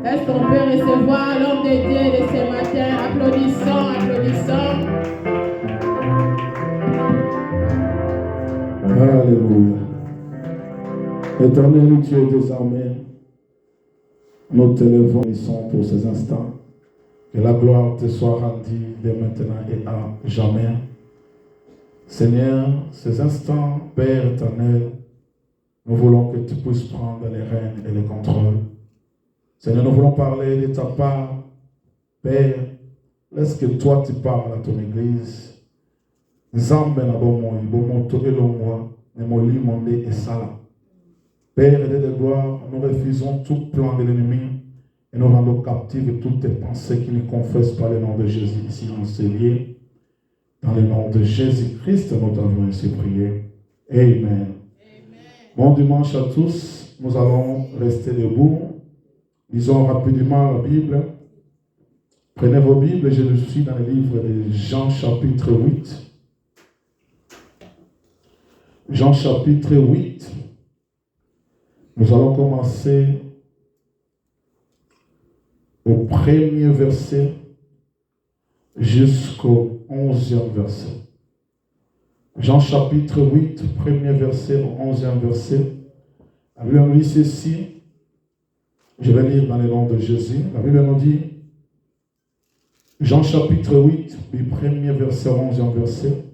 Est-ce qu'on peut recevoir l'homme de Dieu de ce matin? Applaudissons, applaudissons.
Alléluia. Éternel Dieu, désormais, nous te levons pour ces instants. Que la gloire te soit rendue dès maintenant et à jamais. Seigneur, ces instants, Père éternel, nous voulons que tu puisses prendre les rênes et les contrôles. Seigneur, nous voulons parler de ta part. Père, laisse que toi tu parles à ton église. Nzambe na bomoi, bomoto elongwa, nemoli monde et sala. Père et de gloire, nous refusons tout plan de l'ennemi et nous rendons captifs toutes tes pensées qui nous confessent par le nom de Jésus ici en ce lieu. Dans le nom de Jésus-Christ, nous t'avons ainsi prié. Amen. Bon dimanche à tous. Nous allons rester debout. Lisons rapidement la Bible. Prenez vos Bibles. Je suis dans le livre de Jean chapitre 8. Jean chapitre 8. Nous allons commencer au premier verset jusqu'au 11e verset. Jean chapitre 8, premier verset au 11e verset. La Bible nous dit ceci. Je vais lire dans le nom de Jésus. La Bible nous dit, Jean chapitre 8, du premier verset au 11e verset.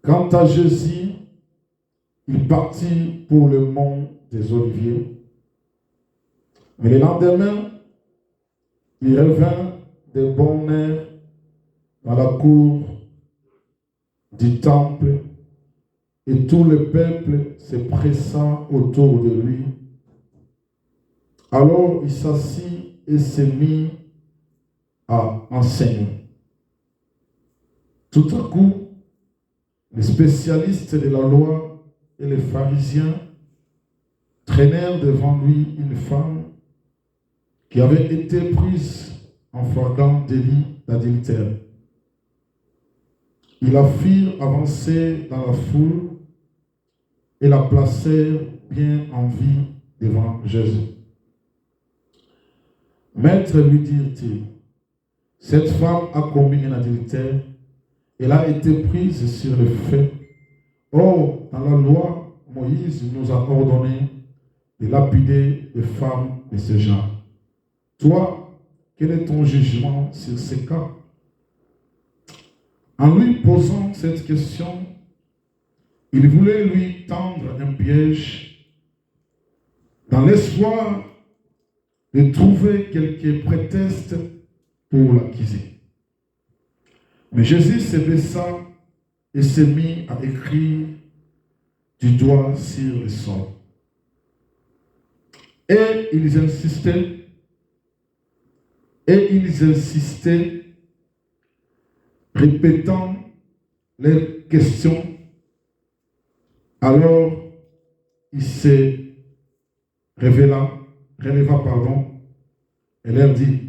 Quant à Jésus, il partit pour le mont des Oliviers. Mais le lendemain, il revint de bonne heure dans la cour du temple, et tout le peuple se pressa autour de lui. Alors il s'assit et se mit à enseigner. Tout à coup, les spécialistes de la loi et les pharisiens traînèrent devant lui une femme qui avait été prise en flagrant délit d'adultère. Ils la firent avancer dans la foule et la placèrent bien en vie devant Jésus. Maître, lui dirent-ils, cette femme a commis un adultère, elle a été prise sur le fait. Or, dans la loi, Moïse nous a ordonné de lapider les femmes de ce genre. Toi, quel est ton jugement sur ces cas? En lui posant cette question, il voulait lui tendre un piège dans l'espoir de trouver quelques prétextes pour l'accuser. Mais Jésus se baissa et se mit à écrire du doigt sur le sol. Et ils insistaient, répétant leurs questions. Alors il se releva, et leur dit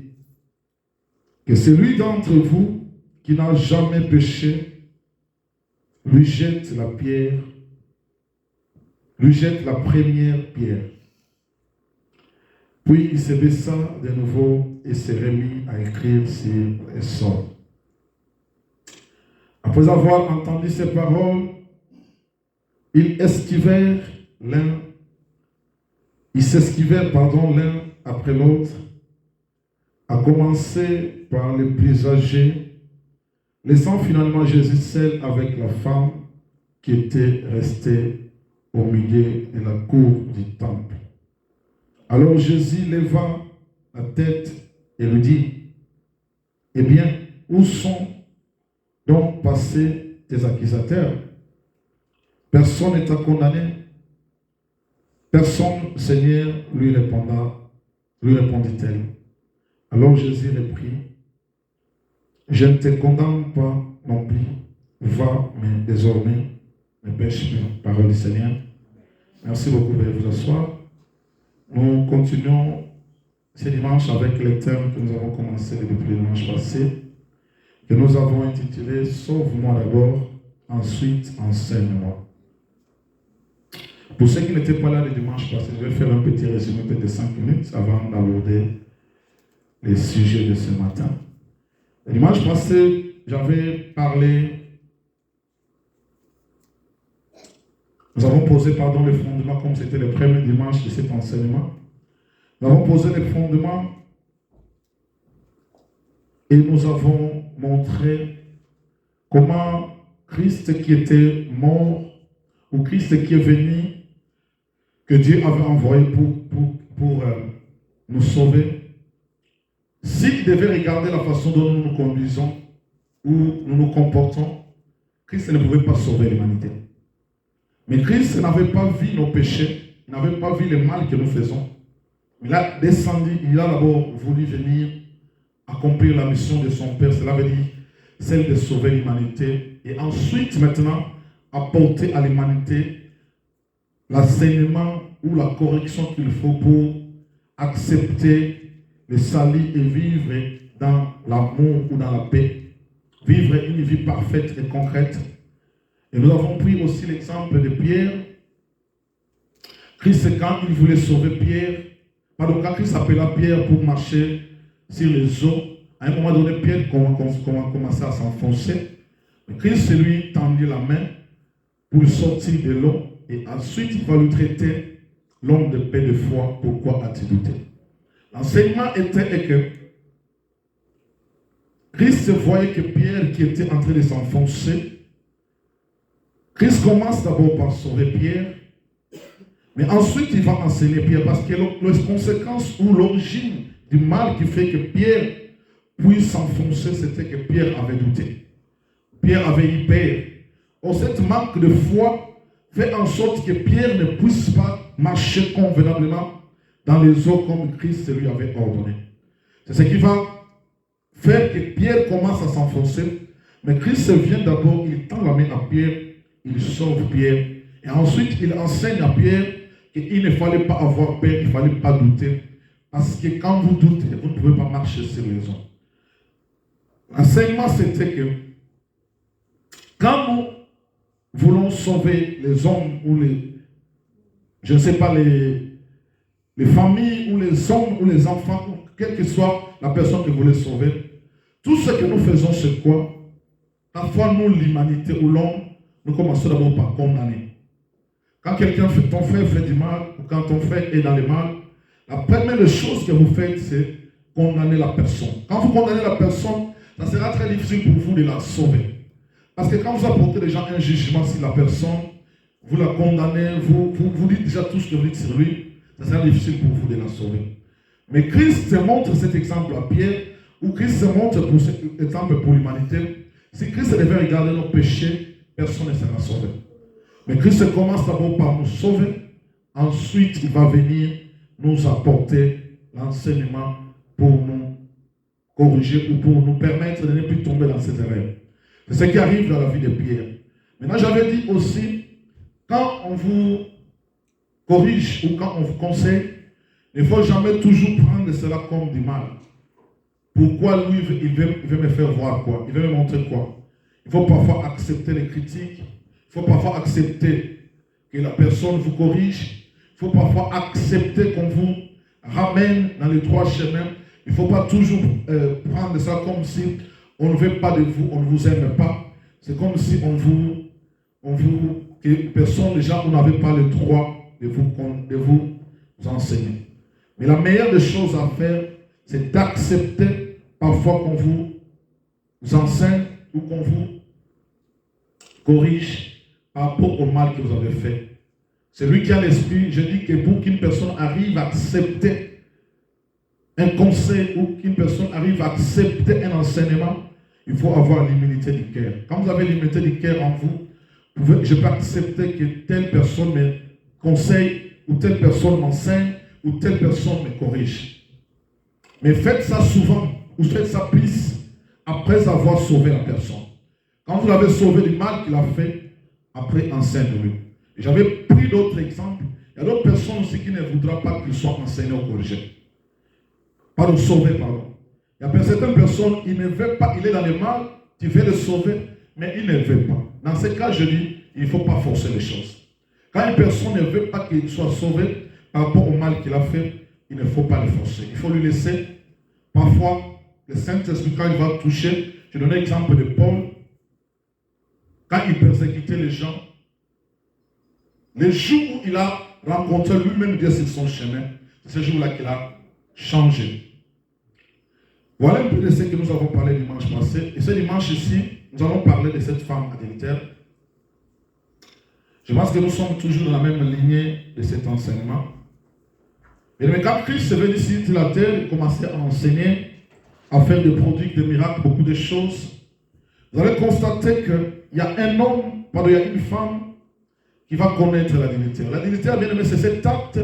que celui d'entre vous qui n'a jamais péché lui jette la pierre
lui jette la première pierre. Puis il se baissa de nouveau et se remit à écrire sur le sol. Après avoir entendu ces paroles, ils s'esquivèrent l'un l'un après l'autre, à commencer par les plus âgés, laissant finalement Jésus seul avec la femme qui était restée au milieu de la cour du temple. Alors Jésus leva la tête et lui dit, « Eh bien, où sont donc passés tes accusateurs? Personne n'est condamné. » Personne, Seigneur, lui répondit-elle. Alors Jésus reprit, « Je ne te condamne pas non plus. Va, mais désormais, ne pêche plus. » Parole du Seigneur. Merci beaucoup, veuillez vous asseoir. Nous continuons ce dimanche avec les thèmes que nous avons commencé depuis le dimanche passé, que nous avons intitulé « Sauve-moi d'abord, ensuite enseigne-moi ». Pour ceux qui n'étaient pas là le dimanche passé, je vais faire un petit résumé de 5 minutes avant d'aborder les sujets de ce matin. Le dimanche passé, j'avais parlé, nous avons posé les fondements comme c'était le premier dimanche de cet enseignement. Nous avons posé les fondements et nous avons montré comment Christ qui était mort ou Christ qui est venu, que Dieu avait envoyé pour nous sauver, s'il devait regarder la façon dont nous nous conduisons ou nous nous comportons, Christ ne pouvait pas sauver l'humanité. Mais Christ n'avait pas vu nos péchés, il n'avait pas vu le mal que nous faisons. Il a descendu, il a d'abord voulu venir accomplir la mission de son Père, cela veut dire celle de sauver l'humanité, et ensuite maintenant apporter à l'humanité l'enseignement ou la correction qu'il faut pour accepter le salut et vivre dans l'amour ou dans la paix. Vivre une vie parfaite et concrète. Et nous avons pris aussi l'exemple de Pierre. Christ, quand il voulait sauver Pierre, quand Christ appela Pierre pour marcher sur les eaux, à un moment donné, Pierre commençait à s'enfoncer. Christ lui tendit la main pour sortir de l'eau. Et ensuite, il va lui traiter l'homme de paix de foi. Pourquoi as-tu douté? L'enseignement était que Christ voyait que Pierre qui était en train de s'enfoncer, Christ commence d'abord par sauver Pierre, mais ensuite il va enseigner Pierre parce que les conséquences ou l'origine du mal qui fait que Pierre puisse s'enfoncer, c'était que Pierre avait douté. Pierre avait eu peur. Or, cette manque de foi fait en sorte que Pierre ne puisse pas marcher convenablement dans les eaux comme Christ lui avait ordonné. C'est ce qui va faire que Pierre commence à s'enfoncer. Mais Christ vient d'abord, il tend la main à Pierre, il sauve Pierre. Et ensuite, il enseigne à Pierre qu'il ne fallait pas avoir peur, il ne fallait pas douter. Parce que quand vous doutez, vous ne pouvez pas marcher sur les eaux. L'enseignement, c'était que quand nous voulons sauver les hommes ou je ne sais pas, les familles ou les hommes ou les enfants, ou quelle que soit la personne que vous voulez sauver, tout ce que nous faisons, c'est quoi? Parfois, nous, l'humanité ou l'homme, nous commençons d'abord par condamner. Quand quelqu'un fait, ton frère fait du mal, ou quand ton frère est dans le mal, la première chose que vous faites, c'est condamner la personne. Quand vous condamnez la personne, ça sera très difficile pour vous de la sauver. Parce que quand vous apportez déjà un jugement sur la personne, vous la condamnez, vous dites déjà tout ce que vous dites sur lui, ça sera difficile pour vous de la sauver. Mais Christ montre cet exemple à Pierre, ou Christ montre pour cet exemple pour l'humanité. Si Christ devait regarder nos péchés, personne ne sera sauvé. Mais Christ commence d'abord par nous sauver, ensuite il va venir nous apporter l'enseignement pour nous corriger ou pour nous permettre de ne plus tomber dans ces erreurs. C'est ce qui arrive dans la vie de Pierre. Maintenant, j'avais dit aussi, quand on vous corrige ou quand on vous conseille, il ne faut jamais toujours prendre cela comme du mal. Pourquoi lui, il veut me faire voir quoi? Il veut me montrer quoi? Il faut parfois accepter les critiques. Il faut parfois accepter que la personne vous corrige. Il faut parfois accepter qu'on vous ramène dans les droits chemins. Il ne faut pas toujours prendre ça comme si on ne veut pas de vous, on ne vous aime pas. C'est comme si que personne déjà, vous n'avez pas le droit de vous enseigner. Mais la meilleure des choses à faire, c'est d'accepter parfois qu'on vous enseigne ou qu'on vous corrige par rapport au mal que vous avez fait. C'est lui qui a l'esprit. Je dis que pour qu'une personne arrive à accepter un conseil ou qu'une personne arrive à accepter un enseignement, il faut avoir l'humilité du cœur. Quand vous avez l'humilité du cœur en vous, je peux accepter que telle personne me conseille ou telle personne m'enseigne ou telle personne me corrige. Mais faites ça souvent ou faites ça plus après avoir sauvé la personne. Quand vous l'avez sauvé du mal qu'il a fait, après enseigne-lui. J'avais pris d'autres exemples. Il y a d'autres personnes aussi qui ne voudraient pas qu'ils soient enseignés ou corrigés. Pardon, sauvés, pardon. Il y a certaines personnes, ils ne veulent pas, il est dans le mal, tu veux le sauver, mais il ne veut pas. Dans ce cas, je dis, il ne faut pas forcer les choses. Quand une personne ne veut pas qu'il soit sauvé par rapport au mal qu'il a fait, il ne faut pas le forcer. Il faut lui laisser. Parfois, le Saint-Esprit, quand il va toucher, je donne l'exemple de Paul, quand il persécutait les gens, le jour où il a rencontré lui-même Dieu sur son chemin, c'est ce jour-là qu'il a changé. Voilà un peu de ce que nous avons parlé dimanche passé. Et ce dimanche ici, nous allons parler de cette femme adultère. Je pense que nous sommes toujours dans la même lignée de cet enseignement. Mais quand Christ est venu ici sur la terre, il commençait à enseigner, à faire des prodiges, des miracles, beaucoup de choses. Vous allez constater qu'il y a un homme, pardon, il y a une femme qui va connaître l'adultère. L'adultère, bien aimé, c'est cet acte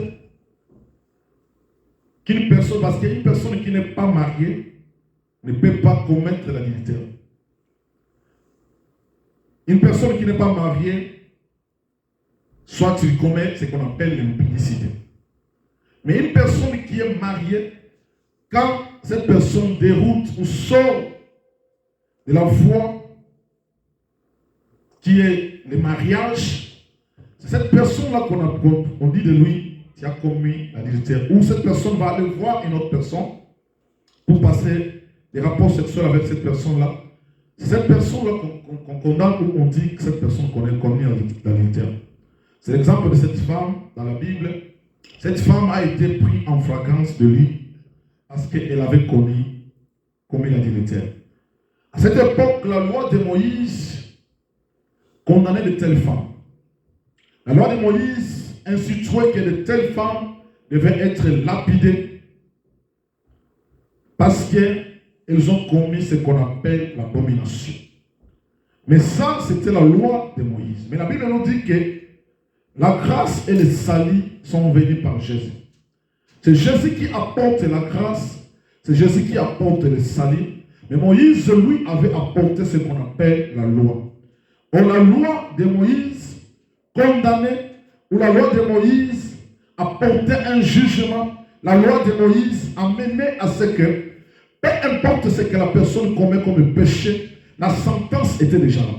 qu'une personne, parce qu'une personne qui n'est pas mariée ne peut pas commettre l'adultère. Une personne qui n'est pas mariée, soit il commet ce qu'on appelle l'impudicité. Mais une personne qui est mariée, quand cette personne déroute ou sort de la voie qui est le mariage, c'est cette personne-là qu'on dit de lui qui a commis l'adultère. Ou cette personne va aller voir une autre personne pour passer des rapports sexuels avec cette personne-là. C'est cette personne-là qu'on condamne ou on dit que cette personne connaît commis l'adultère. C'est l'exemple de cette femme dans la Bible. Cette femme a été prise en flagrance de lui parce qu'elle avait commis l'adultère. À cette époque, la loi de Moïse condamnait de telles femmes. La loi de Moïse instituait que de telles femmes devaient être lapidées parce qu'elles ont commis ce qu'on appelle l'abomination. Mais ça, c'était la loi de Moïse. Mais la Bible nous dit que la grâce et le salut sont venus par Jésus. C'est Jésus qui apporte la grâce, c'est Jésus qui apporte le salut. Mais Moïse, lui, avait apporté ce qu'on appelle la loi. Or, la loi de Moïse condamnait, ou la loi de Moïse apportait un jugement. La loi de Moïse amenait à ce que, peu importe ce que la personne commet comme péché, la sentence était déjà là.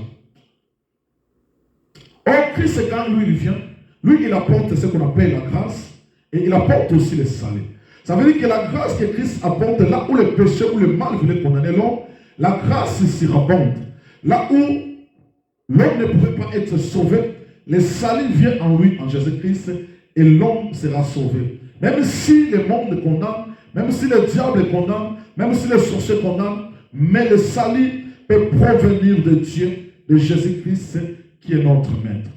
Or, Christ, quand lui, il vient, lui, il apporte ce qu'on appelle la grâce et il apporte aussi le salut. Ça veut dire que la grâce que Christ apporte, là où le péché ou le mal voulait condamner l'homme, la grâce surabonde. Là où l'homme ne pouvait pas être sauvé, le salut vient en lui, en Jésus-Christ, et l'homme sera sauvé. Même si le monde condamne, même si le diable condamne, même si les sorciers condamnent, mais le salut peut provenir de Dieu, de Jésus-Christ, qui est notre maître.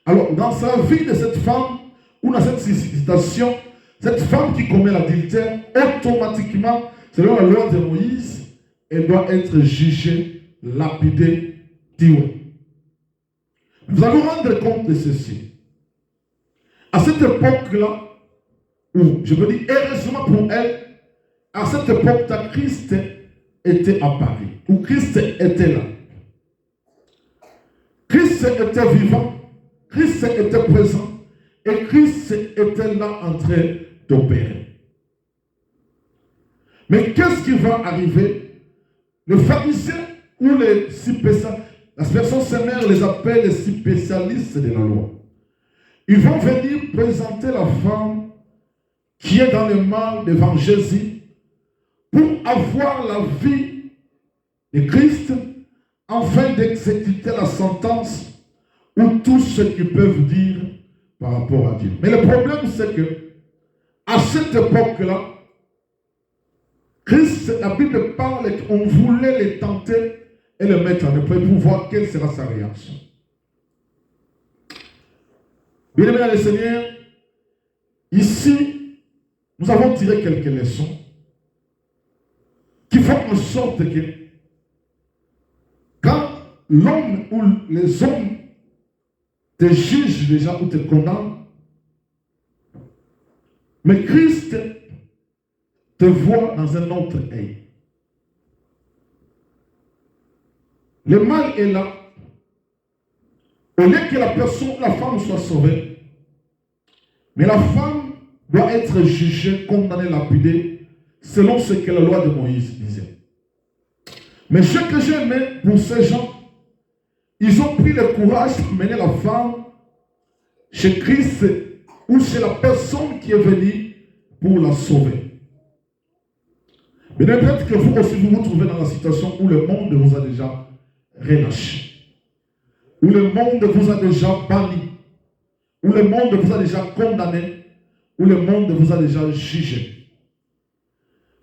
Alors, dans sa vie de cette femme, ou dans cette situation, cette femme qui commet l'adultère, automatiquement, selon la loi de Moïse, elle doit être jugée, lapidée, tuée. Vous allez vous rendre compte de ceci. À cette époque-là, où, je veux dire, heureusement pour elle, à cette époque-là, Christ était à Paris, où Christ était là. Christ était vivant, Christ était présent, et Christ était là en train d'opérer. Mais qu'est-ce qui va arriver? Le pharisien ou les spécialistes, la personne sémère les appelle les spécialistes de la loi. ils vont venir présenter la femme qui est dans le mal devant Jésus pour avoir la vie de Christ afin d'exécuter la sentence ou tout ce qu'ils peuvent dire par rapport à Dieu. Mais le problème, c'est que à cette époque-là, Christ, la Bible parle qu'on voulait les tenter et le mettre en épreuve pour voir quelle sera sa réaction. Bien aimé dans le Seigneur, ici, nous avons tiré quelques leçons qui font en sorte que quand l'homme ou les hommes te jugent déjà ou te condamnent, mais Christ te voit dans un autre œil. Le mal est là. Au lieu que la personne, la femme soit sauvée, mais la femme doit être jugée, condamnée, lapidée, selon ce que la loi de Moïse disait. Mais ce que j'ai aimé pour ces gens, ils ont pris le courage de mener la femme chez Christ ou chez la personne qui est venue pour la sauver. Mais peut-être que vous aussi vous trouvez dans la situation où le monde vous a déjà relâché, où le monde vous a déjà banni, où le monde vous a déjà condamné, où le monde vous a déjà jugé.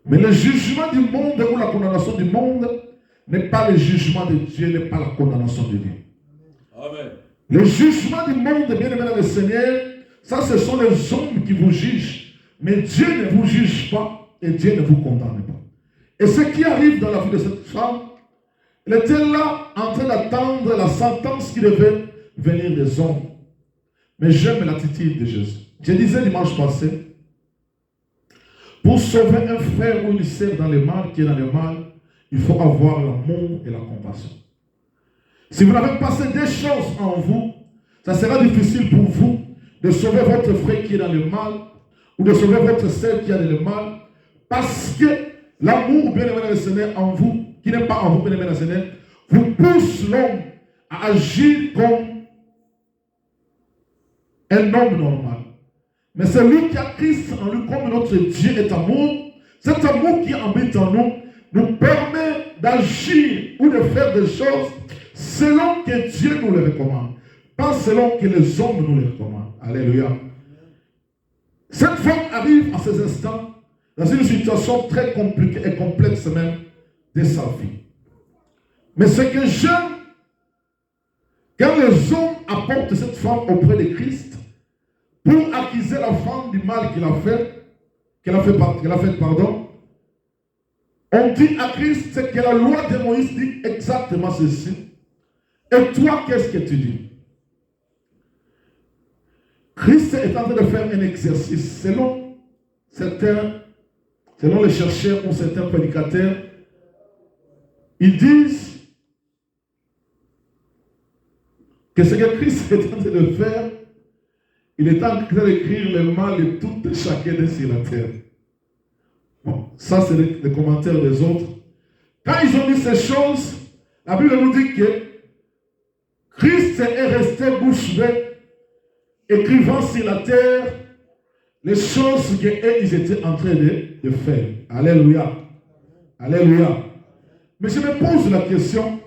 Mais le jugement du monde ou la condamnation du monde n'est pas le jugement de Dieu, n'est pas la condamnation de Dieu. Amen. Le jugement du monde, bien aimé dans le Seigneur, ça ce sont les hommes qui vous jugent. Mais Dieu ne vous juge pas et Dieu ne vous condamne pas. Et ce qui arrive dans la vie de cette femme, elle était là en train d'attendre la sentence qui devait venir des hommes. Mais j'aime l'attitude de Jésus. Je disais dimanche passé, pour sauver un frère ou une sœur dans le mal, qui est dans le mal, il faut avoir l'amour et la compassion. Si vous n'avez pas ces deux choses en vous, ça sera difficile pour vous de sauver votre frère qui est dans le mal ou de sauver votre sœur qui est dans le mal, parce que l'amour bien aimé dans le Seigneur en vous, qui n'est pas en vous bien aimé dans le Seigneur, vous pousse l'homme à agir comme un homme normal. Mais celui qui a Christ en lui, comme notre Dieu est amour, cet amour qui habite en nous, nous permet d'agir ou de faire des choses selon que Dieu nous les recommande, pas selon que les hommes nous les recommandent. Alléluia. Cette femme arrive en ces instants dans une situation très compliquée et complexe même de sa vie. Mais ce que j'aime, quand les hommes apportent cette femme auprès de Christ pour accuser la femme du mal qu'elle a fait, on dit à Christ que la loi de Moïse dit exactement ceci. Et toi, qu'est-ce que tu dis? Christ est en train de faire un exercice selon les chercheurs ou certains prédicateurs. Ils disent que ce que Christ est en train de faire, il est en train d'écrire le mal de tout et chacun sur la terre. Bon, ça c'est les commentaires des autres. Quand ils ont dit ces choses, la Bible nous dit que Christ est resté bouche bée, écrivant sur la terre les choses qu'ils étaient en train de faire. Alléluia. Alléluia. Mais je me pose la question,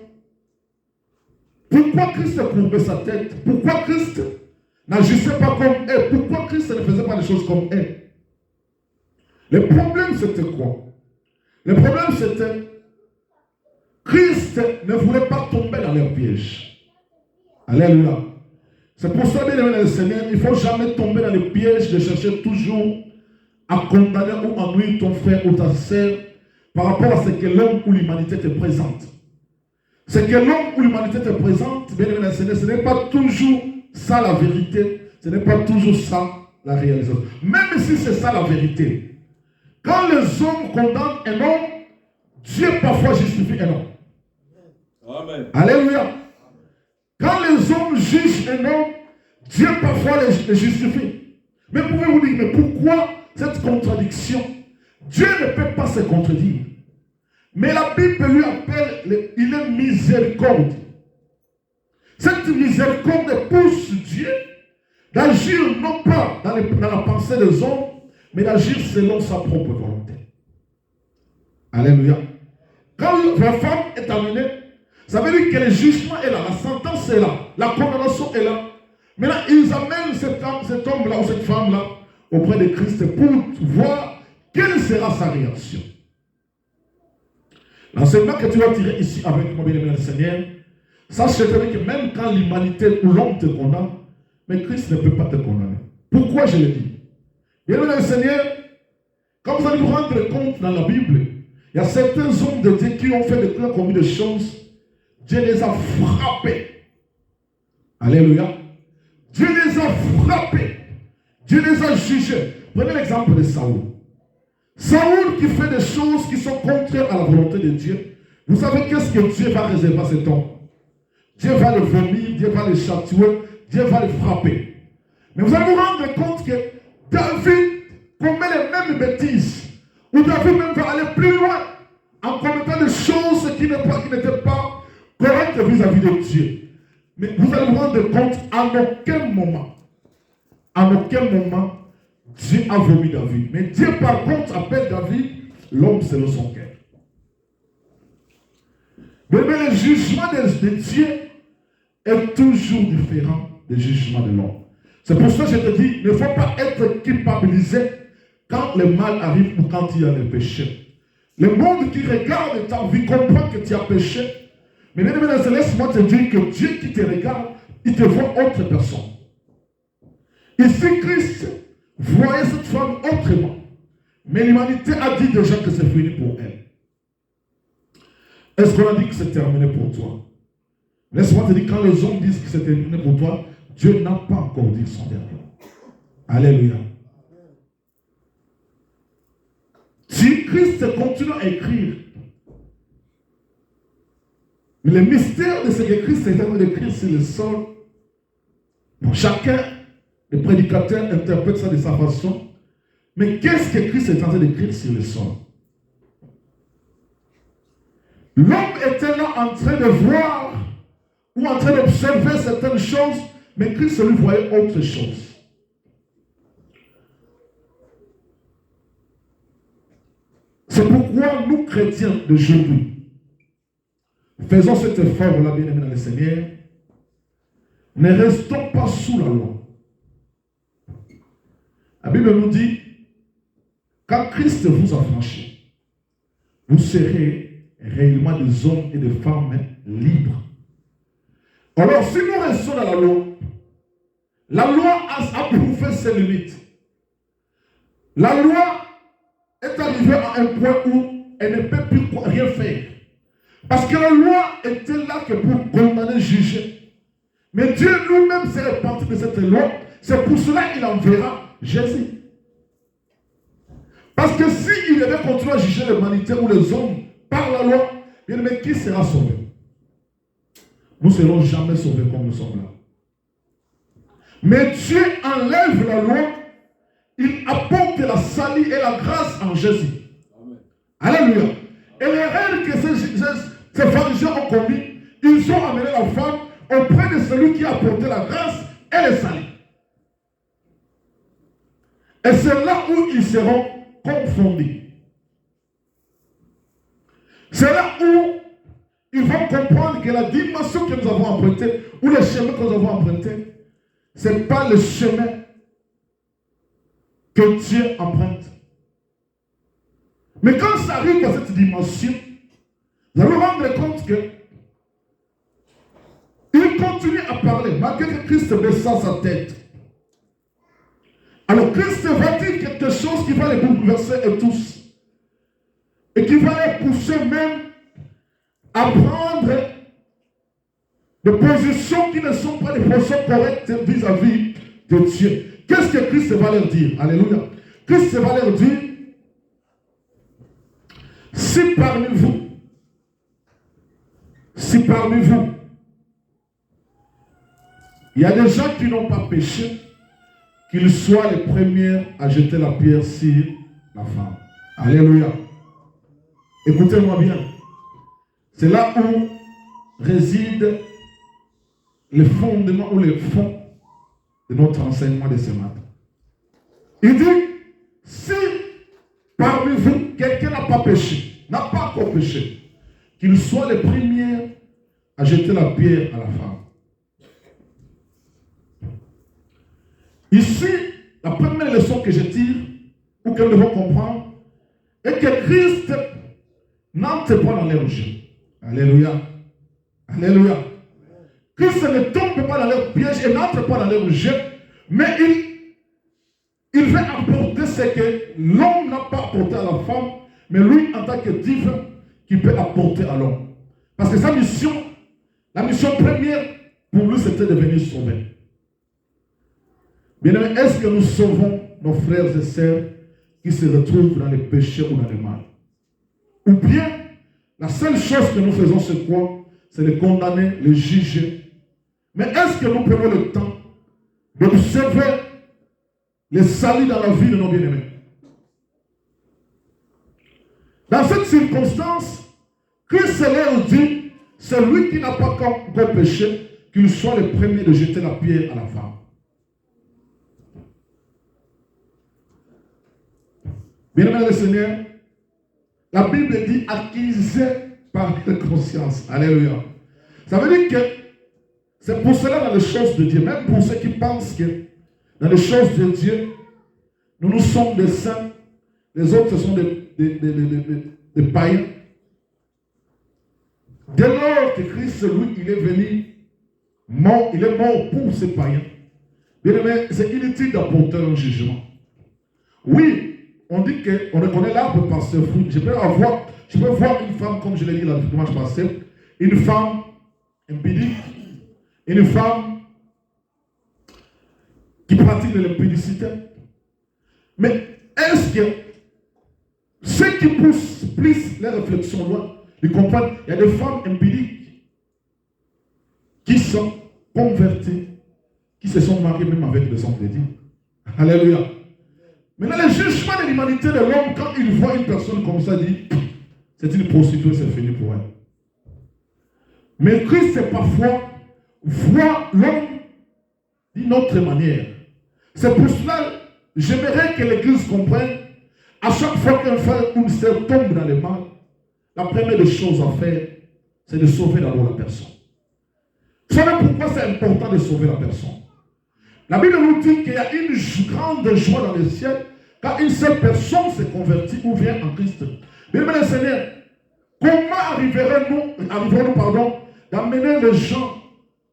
pourquoi Christ courbait sa tête? Pourquoi Christ n'agissait pas comme elle? Pourquoi Christ ne faisait pas les choses comme elle? Le problème c'était quoi? Le problème c'était Christ ne voulait pas tomber dans leur piège. Alléluia. C'est pour ça, bien aimé le Seigneur, il ne faut jamais tomber dans le piège de chercher toujours à condamner ou à nuire ton frère ou ta sœur par rapport à ce que l'homme ou l'humanité te présente. Ce que l'homme ou l'humanité te présente, bien aimé le Seigneur, ce n'est pas toujours ça la vérité, ce n'est pas toujours ça la réalisation. Même si c'est ça la vérité, quand les hommes condamnent un homme, Dieu parfois justifie un homme. Amen. Alléluia. Quand les hommes jugent un homme, Dieu parfois les justifie. Mais pouvez-vous dire, mais pourquoi cette contradiction? Dieu ne peut pas se contredire. Mais la Bible lui appelle, il est miséricorde. Cette miséricorde pousse Dieu d'agir non pas dans la pensée des hommes, mais d'agir selon sa propre volonté. Alléluia. Quand la femme est amenée, ça veut dire que le jugement est là, la sentence est là, la condamnation est là. Maintenant, ils amènent cet homme-là ou cette femme-là auprès de Christ pour voir quelle sera sa réaction. L'enseignement que tu vas tirer ici avec moi, bien-aimé le Seigneur, sache que même quand l'humanité ou l'homme te condamne, mais Christ ne peut pas te condamner. Pourquoi je le dis? Bien-aimé le Seigneur, quand vous allez vous rendre compte dans la Bible, il y a certains hommes de Dieu qui ont fait de très commis de choses. Dieu les a frappés. Alléluia. Dieu les a frappés. Dieu les a jugés. Prenez l'exemple de Saoul. Saoul qui fait des choses qui sont contraires à la volonté de Dieu. Vous savez qu'est-ce que Dieu va réserver à cet homme? Dieu va le vomir, Dieu va le châtier, Dieu va le frapper. Mais vous allez vous rendre compte que David commet les mêmes bêtises. Ou David même va aller plus loin en commettant des choses qui n'étaient pas correctes vis-à-vis de Dieu. Mais vous allez vous rendre compte, à aucun moment, Dieu a vomi David. Mais Dieu par contre appelle David l'homme selon son cœur. Mais le jugement de Dieu est toujours différent du jugement de l'homme. C'est pour ça que je te dis, il ne faut pas être culpabilisé quand le mal arrive ou quand il y a le péché. Le monde qui regarde ta vie comprend que tu as péché. Mais laisse-moi te dire que Dieu qui te regarde, il te voit autre personne. Ici, Christ voyait cette femme autrement. Mais l'humanité a dit déjà que c'est fini pour elle. Est-ce qu'on a dit que c'est terminé pour toi? Laisse-moi te dire, quand les hommes disent que c'est terminé pour toi, Dieu n'a pas encore dit son dernier mot. Alléluia. Si Christ continue à écrire, mais le mystère de ce que Christ est en train d'écrire sur le sol, bon, chacun des prédicateurs interprète ça de sa façon. Mais qu'est-ce que Christ est en train d'écrire sur le sol? L'homme était là en train de voir ou en train d'observer certaines choses, mais Christ lui voyait autre chose. C'est pourquoi nous, chrétiens d'aujourd'hui, faisons cet effort-là, bien-aimés dans le Seigneur. Ne restons pas sous la loi. La Bible nous dit, quand Christ vous a franchi, vous serez réellement des hommes et des femmes libres. Alors, si nous restons dans la loi a prouvé ses limites. La loi est arrivée à un point où elle ne peut plus rien faire. Parce que la loi était là que pour condamner, juger. Mais Dieu lui-même s'est repenti de cette loi. C'est pour cela qu'il enverra Jésus. Parce que s'il devait continuer à juger l'humanité ou les hommes par la loi, mais qui sera sauvé? Nous ne serons jamais sauvés comme nous sommes là. Mais Dieu enlève la loi, il apporte la salut et la grâce en Jésus. Amen. Alléluia. Et l'erreur que ces pharisiens ont commis, ils ont amené la femme auprès de celui qui a apporté la grâce et le salut. Et c'est là où ils seront confondus. C'est là où ils vont comprendre que la dimension que nous avons empruntée, ou le chemin que nous avons emprunté, ce n'est pas le chemin que Dieu emprunte. Mais quand ça arrive à cette dimension, vous allez vous rendre compte que il continue à parler, malgré que Christ baissa sa tête. Alors Christ va dire quelque chose qui va les bouleverser et tous. Et qui va les pousser même à prendre des positions qui ne sont pas des positions correctes vis-à-vis de Dieu. Qu'est-ce que Christ va leur dire? Alléluia. Christ va leur dire, si parmi vous, il y a des gens qui n'ont pas péché, qu'ils soient les premiers à jeter la pierre sur la femme. Alléluia. Écoutez-moi bien. C'est là où réside le fondement ou le fond de notre enseignement de ce matin. Il dit, si parmi vous, quelqu'un n'a pas péché, n'a pas encore péché, qu'il soit le premier à jeter la pierre à la femme. Ici, la première leçon que je tire, ou que nous devons comprendre, est que Christ n'entre pas dans leur jeu. Alléluia. Alléluia. Christ ne tombe pas dans leur piège et n'entre pas dans leur jeu, mais il veut apporter ce que l'homme n'a pas apporté à la femme, mais lui, en tant que divin, qui peut apporter à l'homme. Parce que sa mission, la mission première, pour lui, c'était de venir sauver. Bien-aimés, est-ce que nous sauvons nos frères et sœurs qui se retrouvent dans les péchés ou dans le mal? Ou bien, la seule chose que nous faisons, c'est quoi? C'est de condamner, les juger. Mais est-ce que nous prenons le temps d'observer les saluts dans la vie de nos bien-aimés? Dans cette circonstance, Christ leur dit, c'est lui qui n'a pas encore péché, qu'il soit le premier de jeter la pierre à la femme. Bien-aimés le Seigneur, la Bible dit acquisez par la conscience. Alléluia. Ça veut dire que c'est pour cela dans les choses de Dieu, même pour ceux qui pensent que dans les choses de Dieu, nous sommes des saints, les autres ce sont des païens. Dès lors que Christ, lui, il est venu, mort, il est mort pour ces païens. Bien aimé, c'est inutile d'apporter un jugement. Oui, on dit qu'on reconnaît l'arbre par ses fruits. Je peux voir une femme, comme je l'ai dit la dimanche passé, une femme impudique, une femme qui pratique de l'impudicité. Mais est-ce que ceux qui poussent plus les réflexions loin, ils comprennent, il y a des femmes impudiques qui sont converties, qui se sont mariées même avec des hommes chrétiens. Alléluia. Maintenant, le jugement de l'humanité de l'homme, quand il voit une personne comme ça, il dit, c'est une prostituée, c'est fini pour elle. Mais Christ, c'est parfois, voit l'homme d'une autre manière. C'est pour cela, j'aimerais que l'Église comprenne, à chaque fois qu'un frère ou une sœur tombe dans le mal, la première des choses à faire, c'est de sauver d'abord la personne. Vous savez pourquoi c'est important de sauver la personne? La Bible nous dit qu'il y a une grande joie dans le ciel quand une seule personne se convertit ou vient en Christ. Bien aimé le Seigneur, comment arriverons-nous d'amener les gens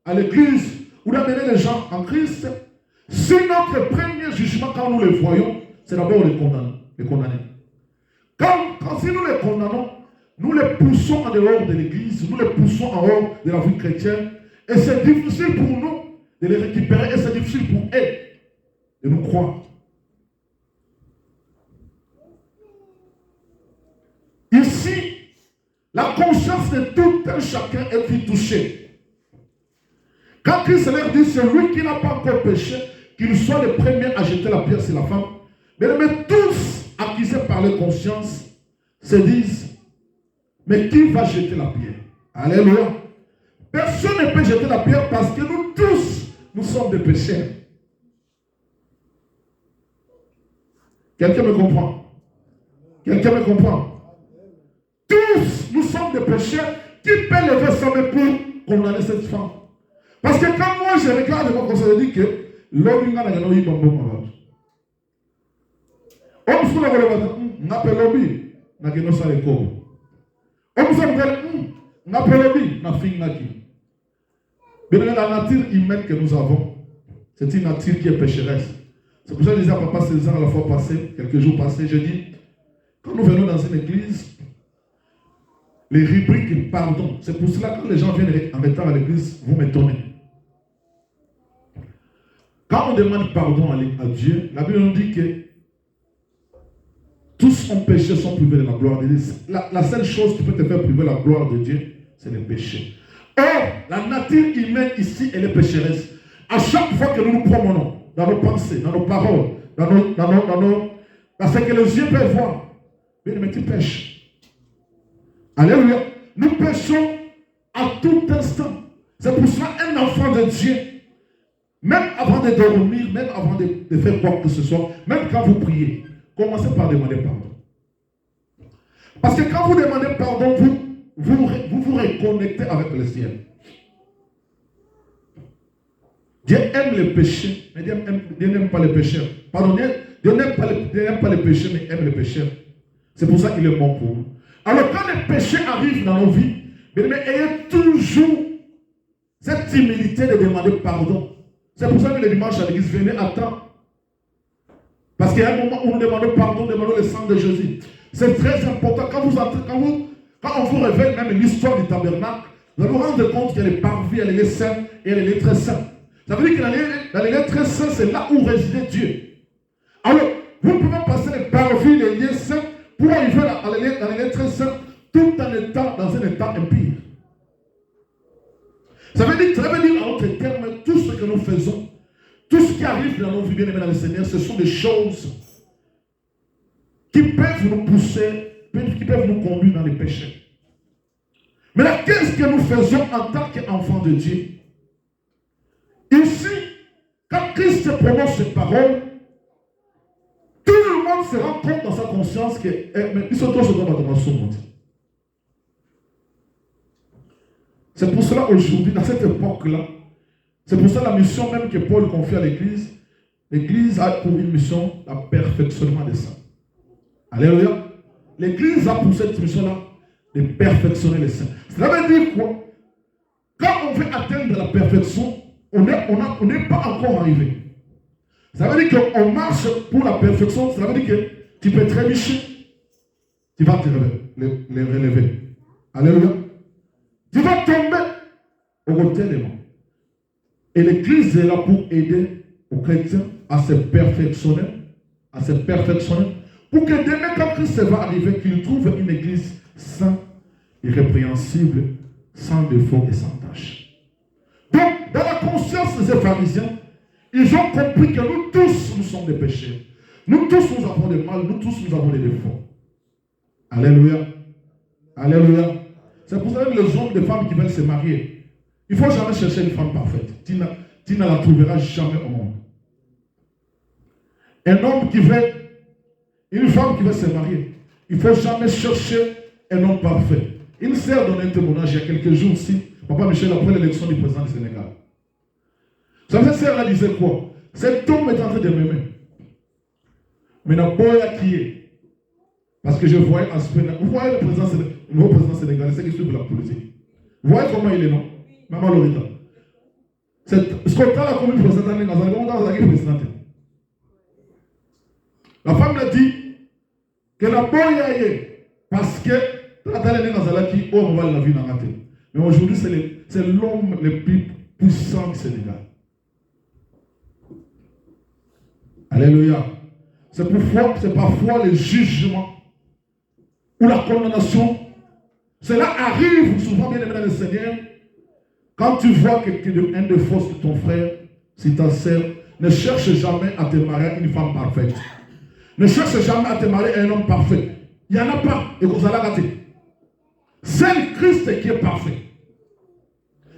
à l'église ou d'amener les gens en Christ si notre premier jugement, quand nous les voyons, c'est d'abord les condamner. Si nous les condamnons, nous les poussons en dehors de l'église, nous les poussons en dehors de la vie chrétienne, et c'est difficile pour nous de les récupérer, et c'est difficile pour eux de nous croire. Ici, la conscience de tout un chacun est touchée. Quand Christ leur dit, c'est lui qui n'a pas encore péché, qu'il soit le premier à jeter la pierre sur la femme, mais tous, accusés par leur conscience, se disent, mais qui va jeter la pierre? Alléluia. Personne ne peut jeter la pierre parce que nous tous, nous sommes des pécheurs. Quelqu'un me comprend? Quelqu'un me comprend? Tous, nous sommes des pécheurs. Qui peut lever sa main pour condamner cette femme? Parce que quand moi je regarde mon conseil, je dis que l'homme n'a pas eu bon bon. On se lève, on appelle l'homme, n'a pas eu ça les corps. On se lève, on appelle l'homme, n'a pas eu ça. Mais la nature humaine que nous avons, c'est une nature qui est pécheresse. C'est pour ça que je disais à papa César la fois passée, quelques jours passés, je dis, quand nous venons dans une église, les rubriques pardon, c'est pour cela que quand les gens viennent en mettant à l'église, vous m'étonnez. Quand on demande pardon à Dieu, la Bible nous dit que tous ont péché, sont privés de la gloire de Dieu. La seule chose qui peut te faire priver de la gloire de Dieu, c'est le péché. Or, la nature humaine ici, elle est pécheresse. À chaque fois que nous nous promenons, dans nos pensées, dans nos paroles, dans ce que les yeux peuvent voir, mais tu pêches. Alléluia. Nous péchons à tout instant. C'est pour cela un enfant de Dieu même avant de dormir, même avant de faire quoi que ce soit, même quand vous priez, commencez par demander pardon. Parce que quand vous demandez pardon, vous reconnectez avec le ciel. Dieu aime les péchés, mais Dieu n'aime pas les pécheurs. Pardon, Dieu n'aime pas les péchés, mais aime les pécheurs. C'est pour ça qu'il est bon pour nous. Alors quand les péchés arrivent dans nos vies, ayez toujours cette humilité de demander pardon. C'est pour ça que le dimanche à l'église, venez à temps. Parce qu'il y a un moment où nous demandons pardon, demandons le sang de Jésus. C'est très important. Quand on vous révèle même l'histoire du tabernacle, vous allez vous rendre compte qu'il y a les parvis, il y a les lieux saints et il y a les lieux très saints. Ça veut dire que dans les lieux très saints, c'est là où résidait Dieu. Alors, vous pouvez passer les parvis, les lieux saints, pour arriver dans les lieux très saints, tout en étant dans un état impur. Ça veut dire en d'autres termes, tout ce que nous faisons, tout ce qui arrive dans nos vies, bien aimés dans le Seigneur, ce sont des choses qui peuvent nous pousser, qui peuvent nous conduire dans les péchés. Maintenant, qu'est-ce que nous faisons en tant qu'enfants de Dieu? Ici, quand Christ prononce ces paroles, tout le monde se rend compte dans sa conscience que ils sont tous dans ce monde. C'est pour cela aujourd'hui, dans cette époque-là, c'est pour ça la mission même que Paul confie à l'Église. L'Église a pour une mission le perfectionnement des saints. Alléluia. L'Église a pour cette mission-là de perfectionner les saints. Cela veut dire quoi? Quand on veut atteindre la perfection, on n'est pas encore arrivé. Ça veut dire qu'on marche pour la perfection. Ça veut dire que tu peux trébucher. Tu vas te les relever. Alléluia. Tu vas tomber au côté des mains. Et l'Église est là pour aider aux chrétiens à se perfectionner. Pour que demain, quand Christ va arriver, qu'il trouve une Église sainte, irrépréhensible, sans défaut et sans tâche. Donc, dans la conscience des pharisiens, ils ont compris que nous tous, nous sommes des pécheurs. Nous tous, nous avons des mal. Nous tous, nous avons des défauts. Alléluia. Alléluia. C'est pour ça que les hommes et les femmes qui veulent se marier, il ne faut jamais chercher une femme parfaite. Tu ne la trouveras jamais au monde. Un homme qui veut, une femme qui veut se marier, il ne faut jamais chercher un homme parfait. Une sœur donnait un témoignage il y a quelques jours ici, Papa Michel, après l'élection du président du Sénégal. Cette sœur-là disait quoi? Cet homme est en train de m'aimer. Mais n'a pas qui est. Parce que je voyais en ce moment, vous voyez le nouveau président sénégalais, c'est qui suit la politique. Vous voyez comment il est, non? Maman Lorita. Ce qu'on a la commune présidente, la femme l'a dit que la boya est parce que on va la vie dans la tête. Mais aujourd'hui, c'est l'homme le plus puissant du Sénégal. Alléluia. C'est parfois le jugement ou la condamnation. Cela arrive souvent, bien aimé dans le Seigneur, quand tu vois un défaut de ton frère, si ta sœur, ne cherche jamais à te marier à une femme parfaite. Ne cherche jamais à te marier à un homme parfait. Il n'y en a pas, et vous allez rater. C'est le Christ qui est parfait.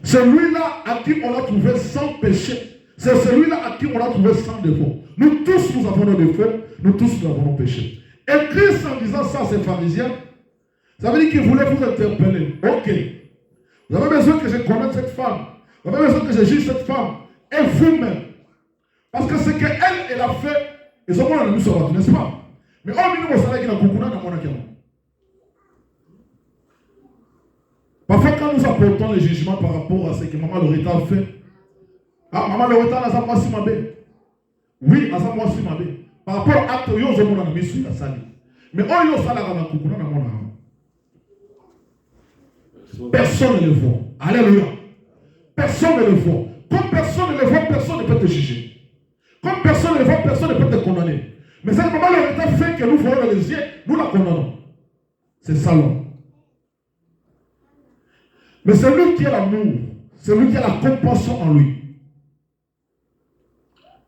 Celui-là à qui on a trouvé sans péché. C'est celui-là à qui on a trouvé sans défaut. Nous tous, nous avons nos défauts. Nous tous, nous avons nos péchés. Et Christ, en disant ça à ces pharisiens, ça veut dire qu'il voulait vous interpeller. Ok. Vous avez besoin que je connaisse cette femme. Vous avez besoin que je juge cette femme. Et vous-même. Parce que ce qu'elle a fait, ils ont moins sur la n'est-ce pas? Mais au minimum, ça n'a beaucoup de parfois, quand nous apportons les jugements par rapport à ce que Maman Loretta a fait, Maman Loretta n'a pas si mabé. Oui, n'a pas si mabé. Par rapport à l'acte, ils ont mis sur la salle. Mais eux, ils ont ça là dans personne ne le voit. Alléluia. Personne ne le voit. Comme personne ne le voit, personne ne peut te juger. Comme personne ne le voit, personne ne peut te condamner. Mais cette Maman Loretta fait que nous voyons dans les yeux, nous la condamnons. C'est ça l'homme. Mais c'est lui qui a l'amour, c'est lui qui a la compassion en lui.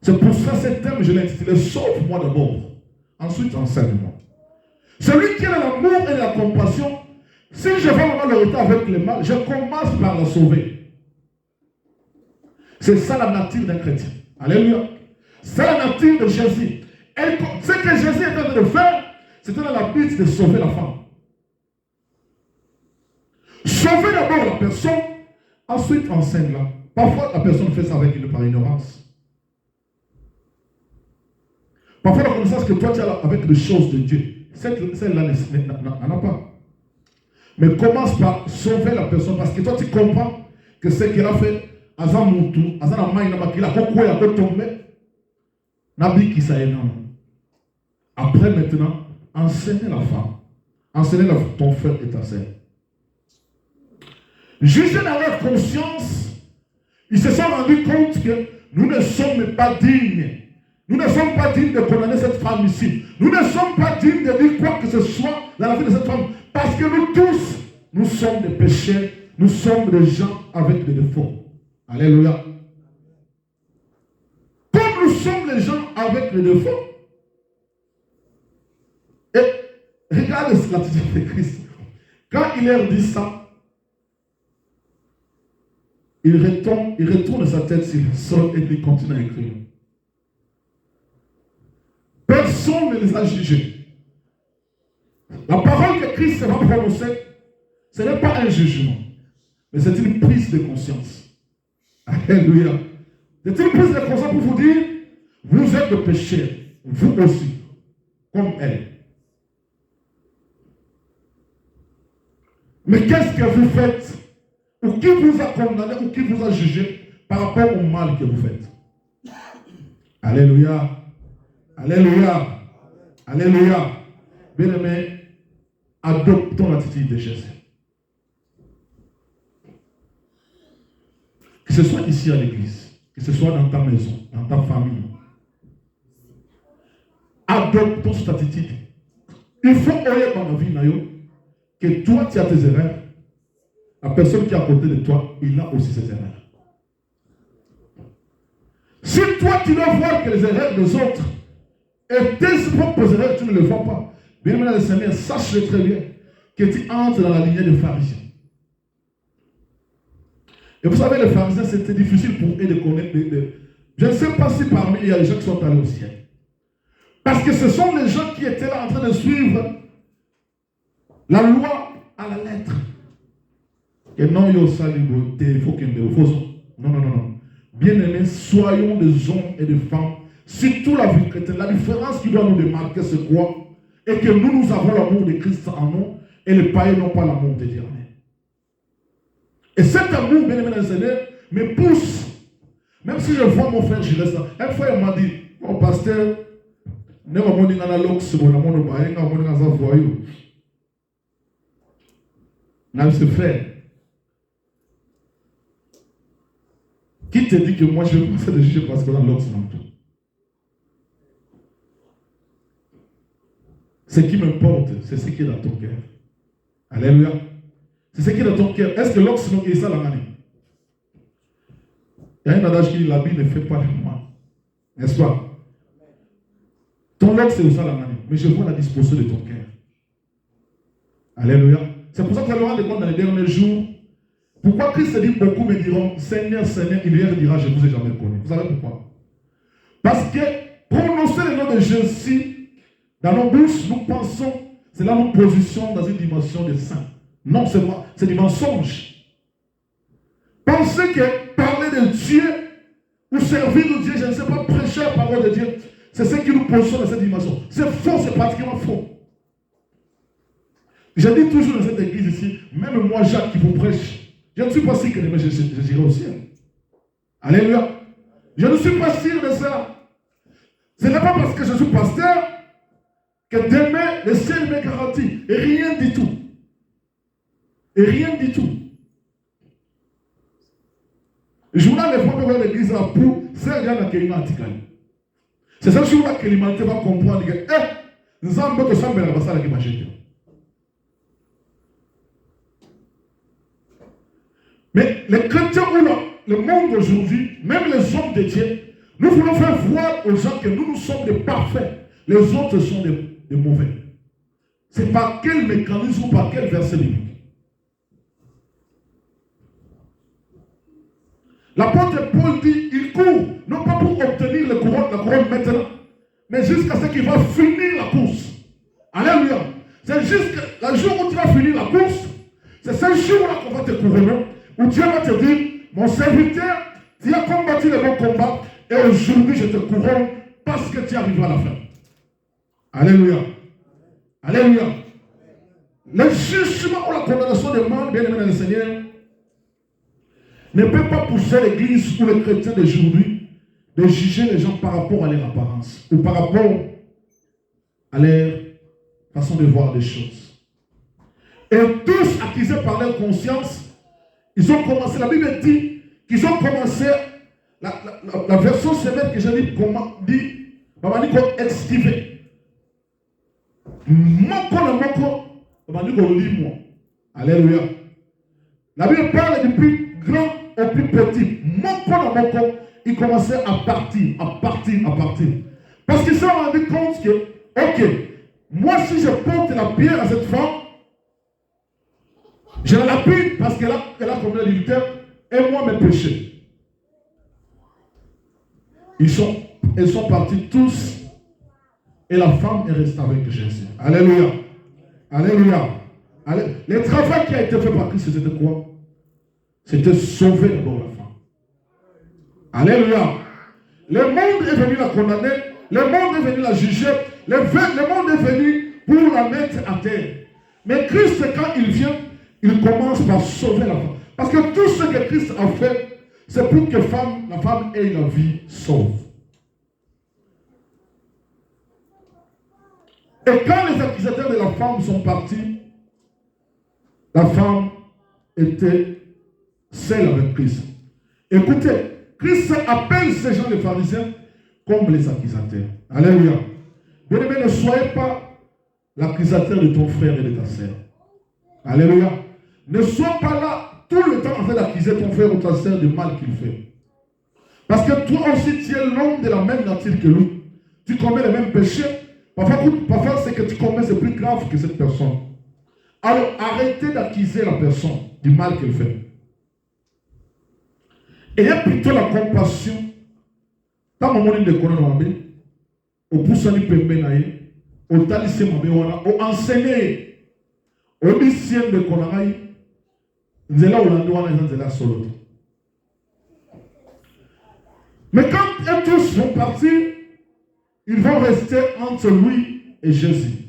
C'est pour ça cet thème, je l'ai intitulé « Sauve-moi d'abord ». Ensuite, enseigne-moi. Celui qui a l'amour et la compassion, si je vois Maman Loretta avec le mal, je commence par la sauver. C'est ça la nature d'un chrétien. Alléluia. C'est la nature de Jésus. Ce que Jésus est en train de faire, c'était dans la but de sauver la femme. Sauver d'abord la personne, ensuite enseigne-la. Parfois, la personne fait ça par ignorance. Parfois, la connaissance que toi tu as avec les choses de Dieu, celle-là n'en a pas. Mais commence par sauver la personne parce que toi tu comprends que ce qu'elle a fait, après maintenant, enseignez la femme. Enseignez ton frère et ta sœur. Jugez dans leur conscience, ils se sont rendus compte que nous ne sommes pas dignes. Nous ne sommes pas dignes de condamner cette femme ici. Nous ne sommes pas dignes de dire quoi que ce soit dans la vie de cette femme. Parce que nous tous, nous sommes des pécheurs. Nous sommes des gens avec des défauts. Alléluia. Comme nous sommes les gens avec des défauts, et regarde l'attitude de Christ. Quand il leur dit ça, il retourne sa tête sur le sol et il continue à écrire. Personne ne les a jugés. La parole que Christ va prononcer, ce n'est pas un jugement, mais c'est une prise de conscience. Alléluia. C'est une prise de conscience pour vous dire, vous êtes des pécheurs, vous aussi, comme elle. Mais qu'est-ce que vous faites? Ou qui vous a condamné ou qui vous a jugé par rapport au mal que vous faites? Alléluia. Alléluia. Alléluia. Bien-aimé, adoptons l'attitude de Jésus. Que ce soit ici à l'église, que ce soit dans ta maison, dans ta famille. Adoptons cette attitude. Il faut oyer dans la vie, que toi tu as tes erreurs. La personne qui est à côté de toi, il a aussi ses erreurs. Si toi tu dois voir que les erreurs des autres et tes propres erreurs, tu ne les vois pas. Bien maintenant, le Seigneur, sache-le très bien que tu entres dans la lignée des pharisiens. Et vous savez, les pharisiens, c'était difficile pour eux de connaître. Je ne sais pas si parmi eux, il y a des gens qui sont allés au ciel. Parce que ce sont les gens qui étaient là en train de suivre la loi à la lettre. Et non, il faut qu'il y ait non. Bien-aimés, soyons des hommes et des femmes, surtout la vie chrétienne. La différence qui doit nous démarquer, c'est quoi? Et que nous avons l'amour de Christ en nous, et les païens n'ont pas l'amour de Dieu. Et cet amour, bien-aimé dans le Seigneur, me pousse. Même si je vois mon frère, je reste là. Une fois, il m'a dit, oh pasteur, ne va pas dire dans la loque, c'est bon, on va dire dans la voyou. N'a ce frère. Qui te dit que moi je vais penser de juger parce que dans l'autre c'est dans tout? Ce qui m'importe, c'est ce qui est dans ton cœur. Alléluia. C'est ce qui est dans ton cœur. Est-ce que l'autre c'est ça la manie? Il y a un adage qui dit la Bible ne fait pas le mal. N'est-ce pas? Ton l'autre c'est ça la manie. Mais je vois la disposition de ton cœur. Alléluia. C'est pour ça que nous allons rendre compte dans les derniers jours. Pourquoi Christ se dit, beaucoup me diront, Seigneur, Seigneur, il leur dira, je ne vous ai jamais connu. Vous savez pourquoi? Parce que prononcer le nom de Jésus dans nos bouches, nous pensons, c'est là nous positionnons dans une dimension de saint. Non, c'est du mensonge. Pensez que parler de Dieu ou servir de Dieu, je ne sais pas, prêcher la parole de Dieu, c'est ce qui nous positionne dans cette dimension. C'est faux, c'est pratiquement faux. Je dis toujours dans cette église ici, même moi, Jacques, qui vous prêche, je ne suis pas sûr que demain je serai au ciel. Alléluia. Je ne suis pas sûr de ça. Ce n'est pas parce que je suis pasteur que demain le ciel me garantit. Et rien du tout. Et rien du tout. Je voulais les fois voir l'église à pour servir dans le Antikali. C'est ça jour-là que l'humanité va comprendre que nous avons besoin de s'en mettre à la qui m'a jeté. Mais les chrétiens ou le monde d'aujourd'hui, même les hommes de Dieu, nous voulons faire voir aux gens que nous sommes des parfaits. Les autres sont des mauvais. C'est par quel mécanisme ou par quel verset biblique? L'apôtre Paul dit, il court, non pas pour obtenir la couronne maintenant, mais jusqu'à ce qu'il va finir la course. Alléluia. C'est juste le jour où tu vas finir la course, c'est ce jour-là qu'on va te couronner, où Dieu va te dire, mon serviteur, tu as combattu le bon combat, et aujourd'hui je te couronne parce que tu arrives à la fin. Alléluia. Alléluia. Le jugement ou la condamnation des mal, bien aimé dans le Seigneur, ne peut pas pousser l'Église ou les chrétiens d'aujourd'hui de juger les gens par rapport à leur apparence ou par rapport à leur façon de voir les choses. Et tous accusés par leur conscience, ils ont commencé, la Bible dit qu'ils ont commencé, la version sévère que j'ai dit, esquiver. Alléluia. La Bible parle du plus grand au plus petit. Ils commençaient à partir. Parce qu'ils se sont rendus compte que, ok, moi si je porte la pierre à cette femme, je la lapide parce qu'elle a commis l'adultère et moi mes péchés. Ils sont partis tous et la femme est restée avec Jésus. Alléluia. Alléluia. Le travail qui a été fait par Christ, c'était quoi? C'était sauver d'abord la femme. Alléluia. Le monde est venu la condamner, le monde est venu la juger, le monde est venu pour la mettre à terre. Mais Christ, quand il vient, il commence par sauver la femme. Parce que tout ce que Christ a fait, c'est pour que la femme ait la vie sauve. Et quand les accusateurs de la femme sont partis, la femme était seule avec Christ. Écoutez, Christ appelle ces gens les pharisiens comme les accusateurs. Alléluia. Bien-aimé, ne soyez pas l'accusateur de ton frère et de ta sœur. Alléluia. Ne sois pas là tout le temps en train d'accuser ton frère ou ta sœur du mal qu'il fait. Parce que toi aussi, tu es l'homme de la même nature que lui. Tu commets les mêmes péchés. Parfois, ce que tu commets, c'est plus grave que cette personne. Alors, arrêtez d'accuser la personne du mal qu'elle fait. Ayez plutôt la compassion. Tant que vous de connaître, au poussani pembe naïe, au talissé mabé wana, au enseigner, au lycéen de Konaï, nzela olando wana nzela solo. Mais quand eux tous vont partir, ils vont rester entre lui et Jésus.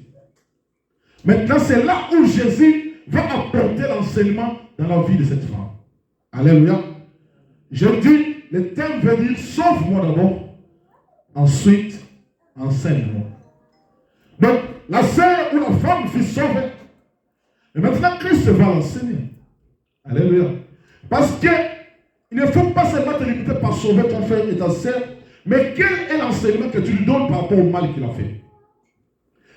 Maintenant, c'est là où Jésus va apporter l'enseignement dans la vie de cette femme. Alléluia. Je dis, le terme veut dire sauve-moi d'abord, ensuite enseigne-moi. Donc, la sœur ou la femme fut sauvée. Et maintenant, Christ va l'enseigner. Alléluia. Parce que il ne faut pas seulement te limiter par sauver ton frère et ta sœur, mais quel est l'enseignement que tu lui donnes par rapport au mal qu'il a fait?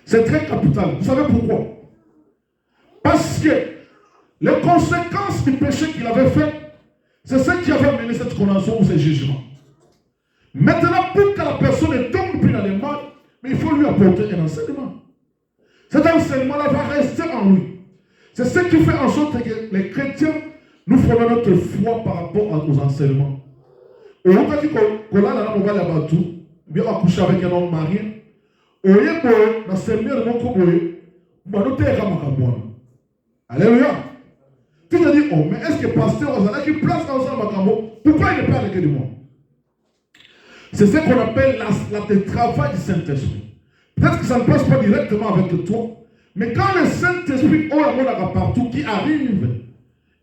C'est très capital. Vous savez pourquoi? Parce que les conséquences du péché qu'il avait fait, c'est ce qui avait amené cette condamnation ou ce jugement. Maintenant, pour que la personne ne tombe plus dans le mal, mais il faut lui apporter un enseignement. Cet enseignement-là va rester en lui. C'est ce qui fait en sorte que les chrétiens, nous ferons notre foi par rapport aux enseignements. Et on a dit qu'on a bien accouché avec un homme marié. Dans ce milieu alléluia. Tu te dis, oh, mais est-ce que pasteur Ozana qui place dans un macambo, pourquoi il ne parle que de moi? C'est ce qu'on appelle le travail du Saint-Esprit. Peut-être que ça ne passe pas directement avec toi, mais quand le Saint-Esprit, oh la mode partout, qui arrive,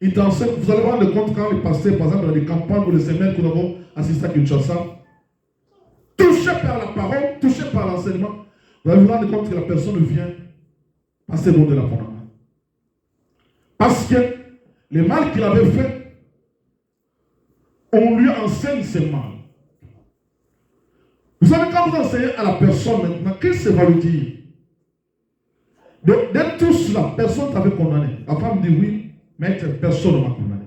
il t'enseigne. Vous allez voir le compte quand les pasteurs, par exemple, dans les campagnes ou les semaines que nous avons assisté à Kinshasa, touché par la parole, touché par l'enseignement, vous allez vous rendre compte que la personne vient passer loin de la condamnation. Parce que le mal qu'il avait fait, on lui enseigne ce mal. Vous savez, quand vous enseignez à la personne maintenant, qu'est-ce que ça va lui dire? D'être tous là, personne t'avait condamné. La femme dit oui, mais personne ne m'a condamné.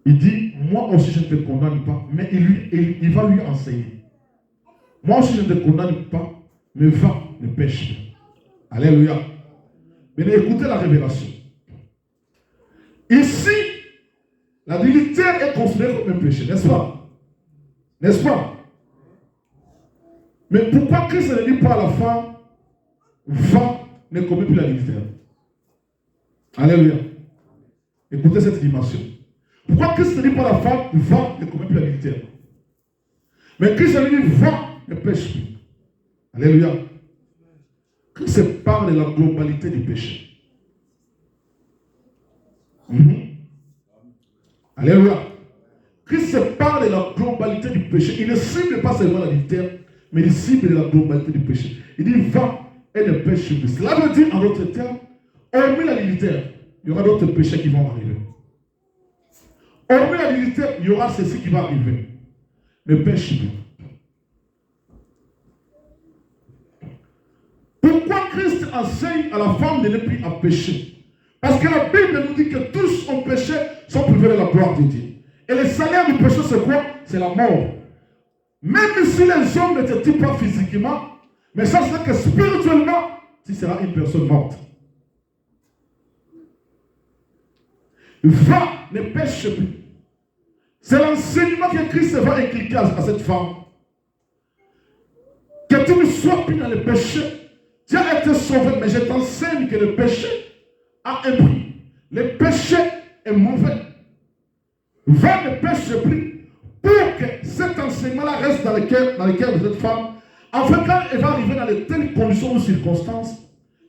Il dit, moi aussi je ne te condamne pas, mais il va lui enseigner. Moi aussi je ne te condamne pas, mais va, ne pêche pas. Alléluia. Mais écoutez la révélation. Ici, L'adultère est considéré comme un péché, n'est-ce pas? N'est-ce pas? Mais pourquoi Christ ne dit pas à la femme, va, ne commets plus l'adultère? Alléluia. Écoutez cette dimension. Pourquoi Christ ne dit pas à la femme, va, ne commets plus l'adultère? Mais Christ lui dit, va, ne pêche plus. Alléluia. Christ parle de la globalité du péché. Alléluia. Christ parle de la globalité du péché. Il ne cible pas seulement l'adultère, mais il cible la globalité du péché. Il dit, va et ne pêche plus. Cela veut dire, en d'autres termes, hormis l'adultère, il y aura d'autres péchés qui vont arriver. Hormis l'adultère, il y aura ceci qui va arriver. Ne pêche plus. Pourquoi Christ enseigne à la femme de ne plus à pécher? Parce que la Bible nous dit que tous ont péché, sont privés de la gloire de Dieu. Et le salaire du péché, c'est quoi? C'est la mort. Même si les hommes ne te tuent pas physiquement, mais ça c'est que spirituellement, tu seras une personne morte. Va, ne pêche plus. C'est l'enseignement que Christ va inculquer à cette femme. Que tu ne sois plus dans le péché. Tu as été sauvé, mais je t'enseigne que le péché a un prix. Le péché est mauvais. Va, ne pêche plus. Pour que cet enseignement-là reste dans le cœur de cette femme. Enfin, quand elle va arriver dans de telles conditions ou circonstances,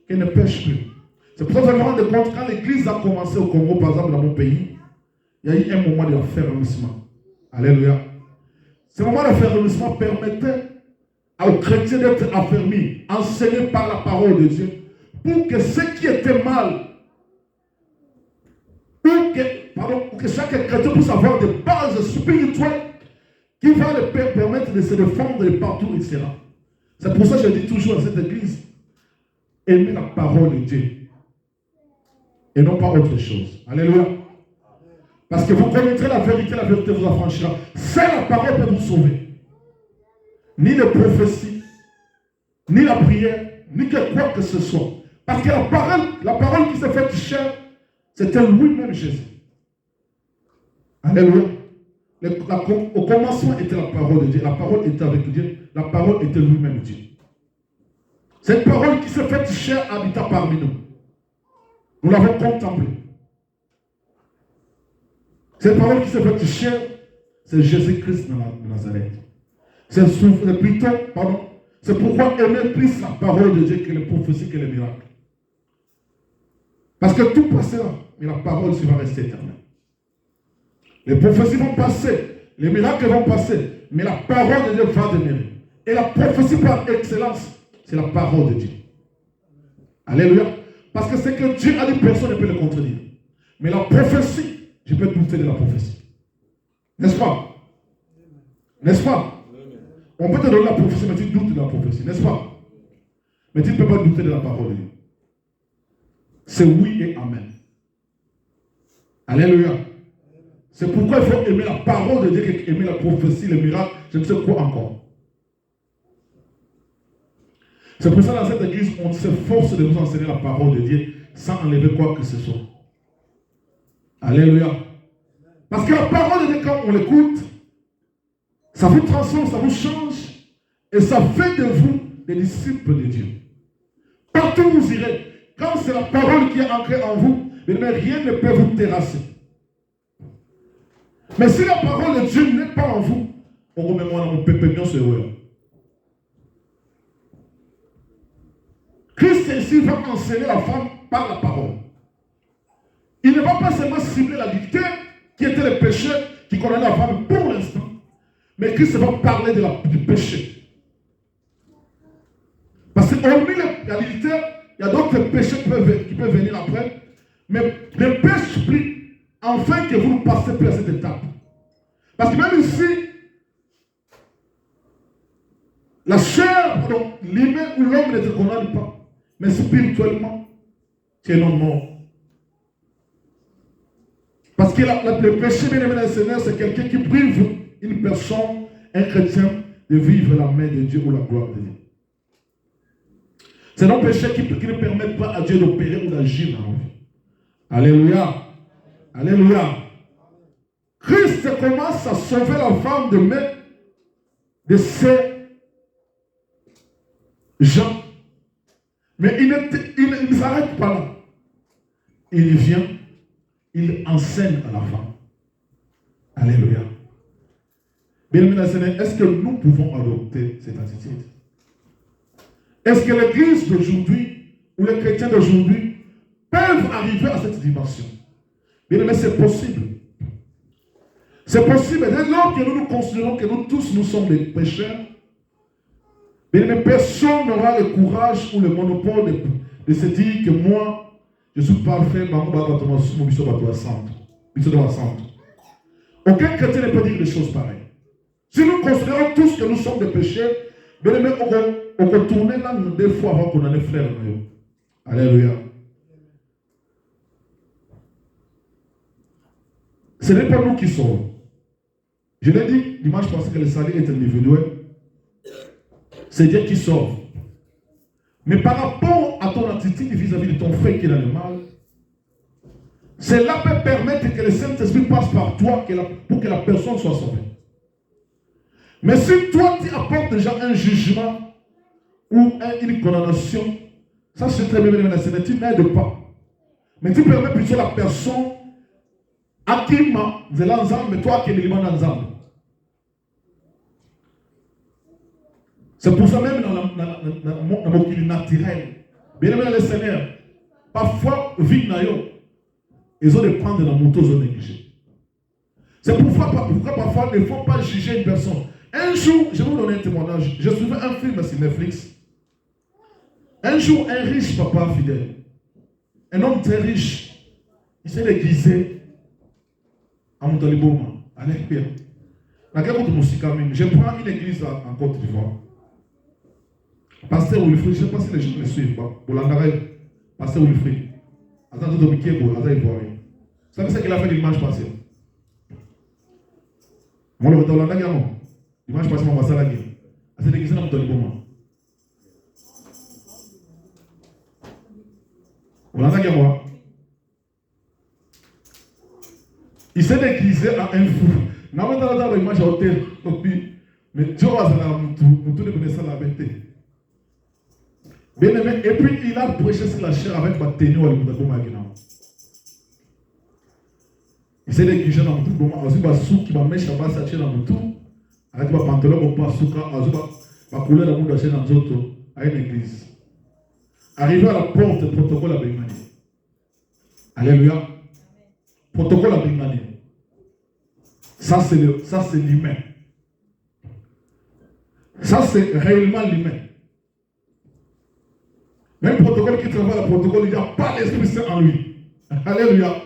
qu'elle ne pêche plus. C'est pour ça que je me rends compte, quand l'église a commencé au Congo, par exemple, dans mon pays, il y a eu un moment d'affermissement. Alléluia. Ce moment d'affermissement permettait aux chrétiens d'être affermis, enseignés par la parole de Dieu, pour que ce qui était mal, pour que chaque chrétien puisse avoir des bases spirituelles qui vont le permettre de se défendre de partout, etc. C'est pour ça que je dis toujours dans cette église, aimez la parole de Dieu et non pas autre chose. Alléluia. Parce que vous connaîtrez la vérité vous affranchira. C'est la parole qui peut vous sauver. Ni les prophéties, ni la prière, ni que quoi que ce soit. Parce que la parole qui s'est faite chair, c'était lui-même Jésus. Alléluia. Au commencement était la parole de Dieu. La parole était avec Dieu. La parole était lui-même Dieu. Cette parole qui s'est faite chair habita parmi nous. Nous l'avons contemplée. Cette parole qui s'est faite chair, c'est Jésus-Christ de Nazareth. C'est pourquoi aimer plus la parole de Dieu que les prophéties, que les miracles. Parce que tout passera, mais la parole va rester éternelle. Les prophéties vont passer, les miracles vont passer, mais la parole de Dieu va demeurer. Et la prophétie par excellence, c'est la parole de Dieu. Alléluia. Parce que ce que Dieu a dit, personne ne peut le contredire. Mais la prophétie, je peux douter de la prophétie. N'est-ce pas? N'est-ce pas? On peut te donner la prophétie, mais tu doutes de la prophétie, n'est-ce pas? Mais tu ne peux pas douter de la parole de Dieu. C'est oui et amen. Alléluia. C'est pourquoi il faut aimer la parole de Dieu et aimer la prophétie, les miracles, je ne sais quoi encore. C'est pour ça dans cette église, on s'efforce de vous enseigner la parole de Dieu sans enlever quoi que ce soit. Alléluia. Parce que la parole de Dieu, quand on l'écoute, ça vous transforme, ça vous change et ça fait de vous des disciples de Dieu. Partout où vous irez, quand c'est la parole qui est ancrée en vous, rien ne peut vous terrasser. Mais si la parole de Dieu n'est pas en vous, on remet moi dans mon pépignon sur eux. Christ ici va enseigner la femme par la parole. Il ne va pas seulement cibler l'adultère qui était le péché qui condamnait la femme pour l'instant, mais Christ va parler du péché. Parce que hormis l'adultère, il y a d'autres péchés qui peuvent venir après, mais ne pêche plus afin que vous ne passez plus à cette étape. Parce que même ici, la chair, l'humain ou l'homme ne te condamne pas. Mais spirituellement, tu es non mort. Parce que le péché, bien aimé dans le Seigneur, c'est quelqu'un qui prive une personne, un chrétien, de vivre la main de Dieu ou la gloire de Dieu. C'est un péché qui ne permet pas à Dieu d'opérer ou d'agir dans la vie. Alléluia. Alléluia. commence à sauver la femme de ces gens. Mais il ne s'arrête pas là. Il vient, il enseigne à la femme. Alléluia. Bien-aimés, est-ce que nous pouvons adopter cette attitude? Est-ce que l'église d'aujourd'hui ou les chrétiens d'aujourd'hui peuvent arriver à cette dimension? Bien-aimés, c'est possible. C'est possible. Dès lors que nous nous considérons que nous tous nous sommes des pécheurs, bien-aimés, personne n'aura le courage ou le monopole de se dire que moi, je suis parfait, aucun chrétien ne peut dire des choses pareilles. Si nous considérons tous que nous sommes des pécheurs, bien-aimés, on peut tourner là des fois avant qu'on en ait frère. Alléluia. Ce n'est pas nous qui sommes. Je l'ai dit dimanche passé que le salut est individuel. C'est Dieu qui sauve. Mais par rapport à ton attitude vis-à-vis de ton frère qui est dans le mal, cela peut permettre que le Saint-Esprit passe par toi pour que la personne soit sauvée. Mais si toi tu apportes déjà un jugement ou une condamnation, ça c'est très bien, tu n'aides pas. Mais tu permets plutôt la personne à qui m'a de l'ensemble, mais toi qui es l'élément d'ensemble. C'est pour ça même dans mon culte naturel, bien aimé le Seigneur, parfois, vie ils ont de prendre dans mon ils ont négligé. C'est pourquoi parfois il ne faut pas juger une personne. Un jour, je vais vous donner un témoignage. Je suivais un film sur Netflix. Un jour, un riche papa fidèle, un homme très riche, il s'est déguisé à Montaliboma. Alléluia. Je prends une église en Côte d'Ivoire. Pasteur Wilfrid, je ne sais pas si les gens le suivent. Pour l'Andaray, Pasteur Wilfrid. Attends, tout le monde est ivoirien. Vous savez ce qu'il a fait dimanche passé? Moi, le retour l'Andaray, non. Dimanche passé, je suis allé à la guerre. C'est déguisé dans Montaliboma. Moi. Il s'est déguisé à un fou. Mais Dieu va nous connaître la vérité. Bien aimé, et puis il a prêché sur la chair avec ma tenue à l'Imoutabouma. Il s'est déguisé dans l'Imoutabouma. Il va sous qui va mettre Shabbat Saché dans tout. Avec ma pantalon, ma souka, ma couleur de monde acheté dans l'autre à une église. Arrivé à la porte, le protocole à Bengani. Alléluia. Protocole à Bengani. Ça, c'est l'humain. Ça, c'est réellement l'humain. Même le protocole qui travaille le protocole, il n'y a pas l'Esprit Saint en lui. Alléluia.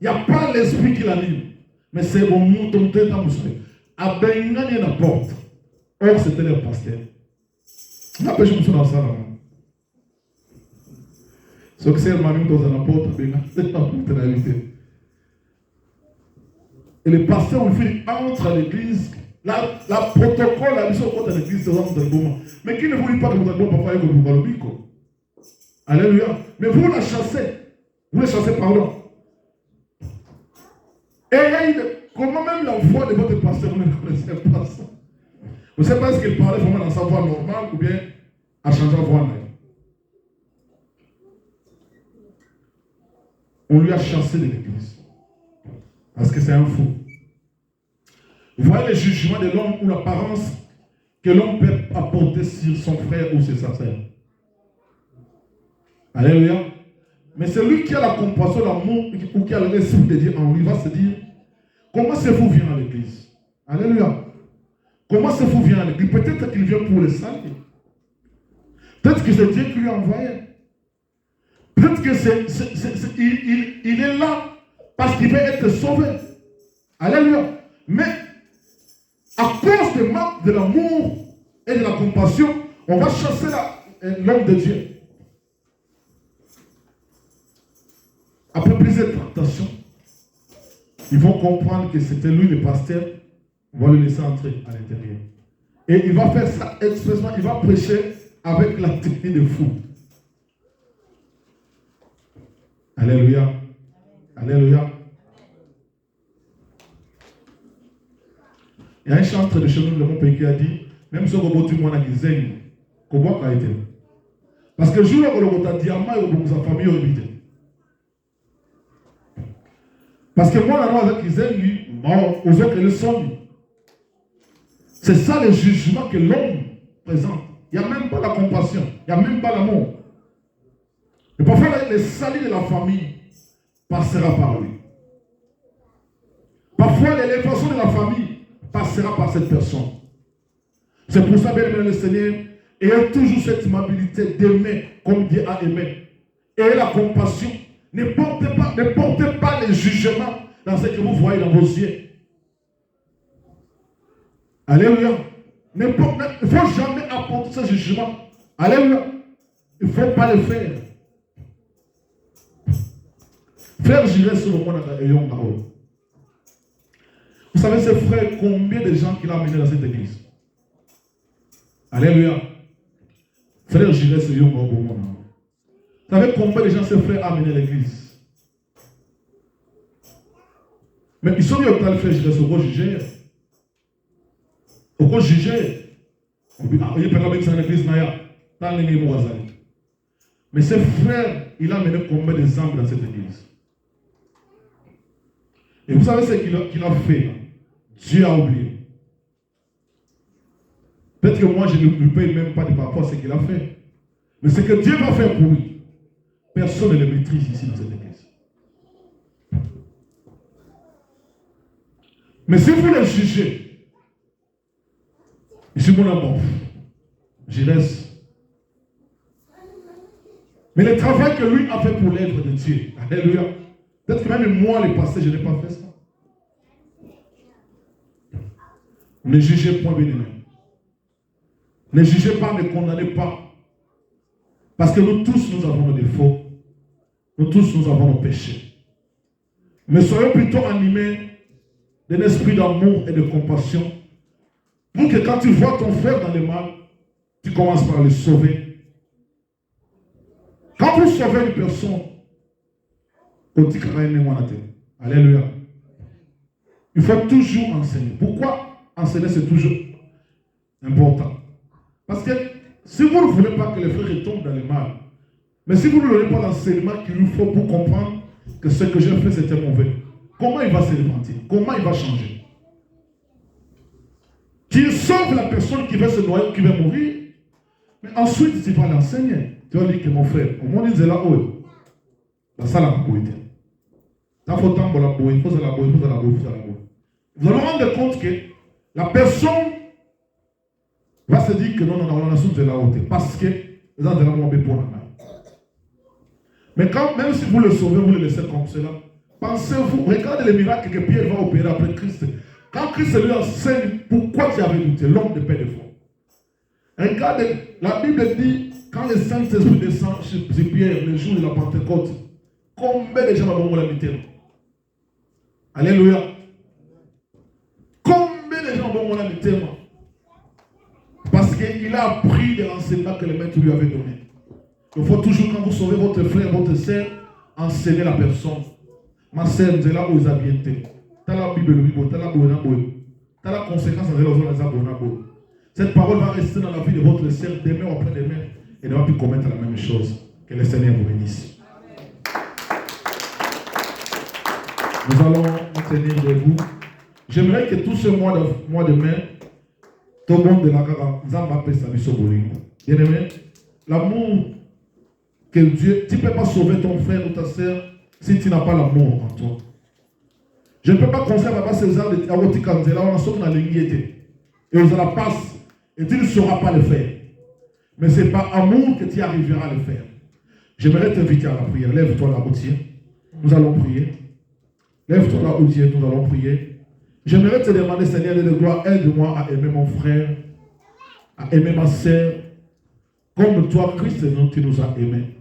Il n'y a pas l'Esprit qui l'anime. Mais c'est bon, mon tête à mousser. À Bengani, il y a une porte. Or, c'était le pasteur. On a pêché dans ça là. Ce que c'est le mari dans un apôtre, c'est la réalité. Et le pasteur, entre à l'église, la protocole a mis au côté de l'église, mais qui ne vous dit pas que vous avez pas fait que vous parlez le bico. Alléluia. Mais vous la chassez. Vous la chassez, pardon. Et comment même la voix de votre pasteur, vous ne connaissez pas ça. Vous ne savez pas ce qu'il parlait vraiment dans sa voix normale ou bien à changer de voix. On lui a chassé de l'église. Parce que c'est un fou. Vous voyez le jugement de l'homme ou l'apparence que l'homme peut apporter sur son frère ou sur sa sœur. Alléluia. Mais celui qui a la compassion, l'amour, ou qui a l'esprit de Dieu en lui, va se dire, comment ce fou vient à l'église? Alléluia. Comment ce fou vient à l'église? Peut-être qu'il vient pour le salut. Peut-être que c'est Dieu qui lui a envoyé. Peut-être qu'il est là parce qu'il veut être sauvé. Alléluia. Mais à cause du manque de l'amour et de la compassion, on va chasser l'homme de Dieu. Après plusieurs tractations, ils vont comprendre que c'était lui le pasteur. On va le laisser entrer à l'intérieur. Et il va faire ça expressément. Il va prêcher avec la technique de fou. Alléluia. Alléluia. Il y a un chanteur de chez nous de mon pays qui a dit, même si on a dit, moi, je suis comment ça a été. Parce que le jour où on a dit, diamant, on a famille habité. Parce que moi, là, avec les amis, aux autres, ils sont. C'est ça le jugement que l'homme présente. Il n'y a même pas la compassion, il n'y a même pas l'amour. Et parfois, le salut de la famille passera par lui. Parfois, l'élévation de la famille passera par cette personne. C'est pour ça, bien aimé le Seigneur, ayez toujours cette amabilité d'aimer comme Dieu a aimé. Ayez la compassion. Ne portez pas les jugements dans ce que vous voyez dans vos yeux. Alléluia. Il ne faut jamais apporter ce jugement. Alléluia. Il ne faut pas le faire. Frère, j'irai sur le monde à Yonga. Vous savez, ce frère, combien de gens qu'il a amené dans cette église? Alléluia. Frère, j'irai sur Yonga au monde. Vous savez combien de gens ce frère a amené à l'église? Mais ils sont mis au tal frère, j'irai sur le juger. Au juger. Il peut pas mettre dans l'église Naya. Dans les mots. Mais ce frère, il a amené combien de âmes dans cette église? Et vous savez ce qu'il a fait? Dieu a oublié. Peut-être que moi, je ne lui paye même pas de par rapport à ce qu'il a fait. Mais ce que Dieu va faire pour lui, personne ne le maîtrise ici dans cette église. Mais si vous le jugez, je suis mon amour, j'y reste. Mais le travail que lui a fait pour l'œuvre de Dieu, alléluia. Peut-être que même moi, le passé, je n'ai pas fait ça. Ne jugez point, bien-aimés. Ne jugez pas, ne condamnez pas. Parce que nous tous, nous avons nos défauts. Nous tous, nous avons nos péchés. Mais soyons plutôt animés d'un esprit d'amour et de compassion. Pour que quand tu vois ton frère dans le mal, tu commences par le sauver. Quand vous sauvez une personne, alléluia. Il faut toujours enseigner. Pourquoi enseigner, c'est toujours important? Parce que si vous ne voulez pas que les frères tombent dans le mal, mais si vous ne donnez pas l'enseignement qu'il nous faut pour comprendre que ce que j'ai fait c'était mauvais, comment il va se repentir? Comment il va changer? Tu sauves la personne qui va se noyer, qui va mourir, mais ensuite tu vas l'enseigner. Tu vas dire que mon frère, au moins il est là haut. La salle a coûté. Il faut la boue, il faut la boue, il faut la boue, il faut la boue. Vous allez vous rendre compte que la personne va se dire que non, on a de la haute. Parce que vous avez la main pour la main. Mais quand, même si vous le sauvez, vous le laissez comme cela, pensez-vous, regardez les miracles que Pierre va opérer après Christ. Quand Christ lui enseigne, pourquoi tu avais douté? L'homme de paix de foi. Regardez, la Bible dit, quand le Saint-Esprit descend chez Pierre, le jour de la Pentecôte, combien de gens vont l'habiter? Alléluia. Combien de gens vont l'habiter? Parce qu'il a appris des renseignements que le maître lui avait donnés. Il faut toujours, quand vous sauvez votre frère, votre sœur, enseigner la personne. Ma sœur, c'est là où ils habitent. Tu as la Bible, tu as la bonne, tu as la conséquence de la bonne. Cette parole va rester dans la vie de votre sœur demain ou après-demain et ne va plus commettre la même chose. Que le Seigneur vous bénisse. Nous allons nous tenir debout. J'aimerais que tout ce mois de mai, tout le monde de la Gara, Zamba Pesa Bisobolingo. Bien aimé, l'amour que Dieu, tu ne peux pas sauver ton frère ou ta sœur si tu n'as pas l'amour en toi. Je ne peux pas conseiller à Baba César de Awoti Kanzela, on a sauté dans l'ingéniosité. Et on la passe, et tu ne sauras pas le faire. Mais c'est par amour que tu arriveras à le faire. J'aimerais t'inviter à la prière. Lève-toi là, Outier. Nous allons prier. Lève-toi là, Outier, nous allons prier. J'aimerais te demander, Seigneur de gloire, aide-moi à aimer mon frère, à aimer ma sœur, comme toi, Christ, tu nous as aimés.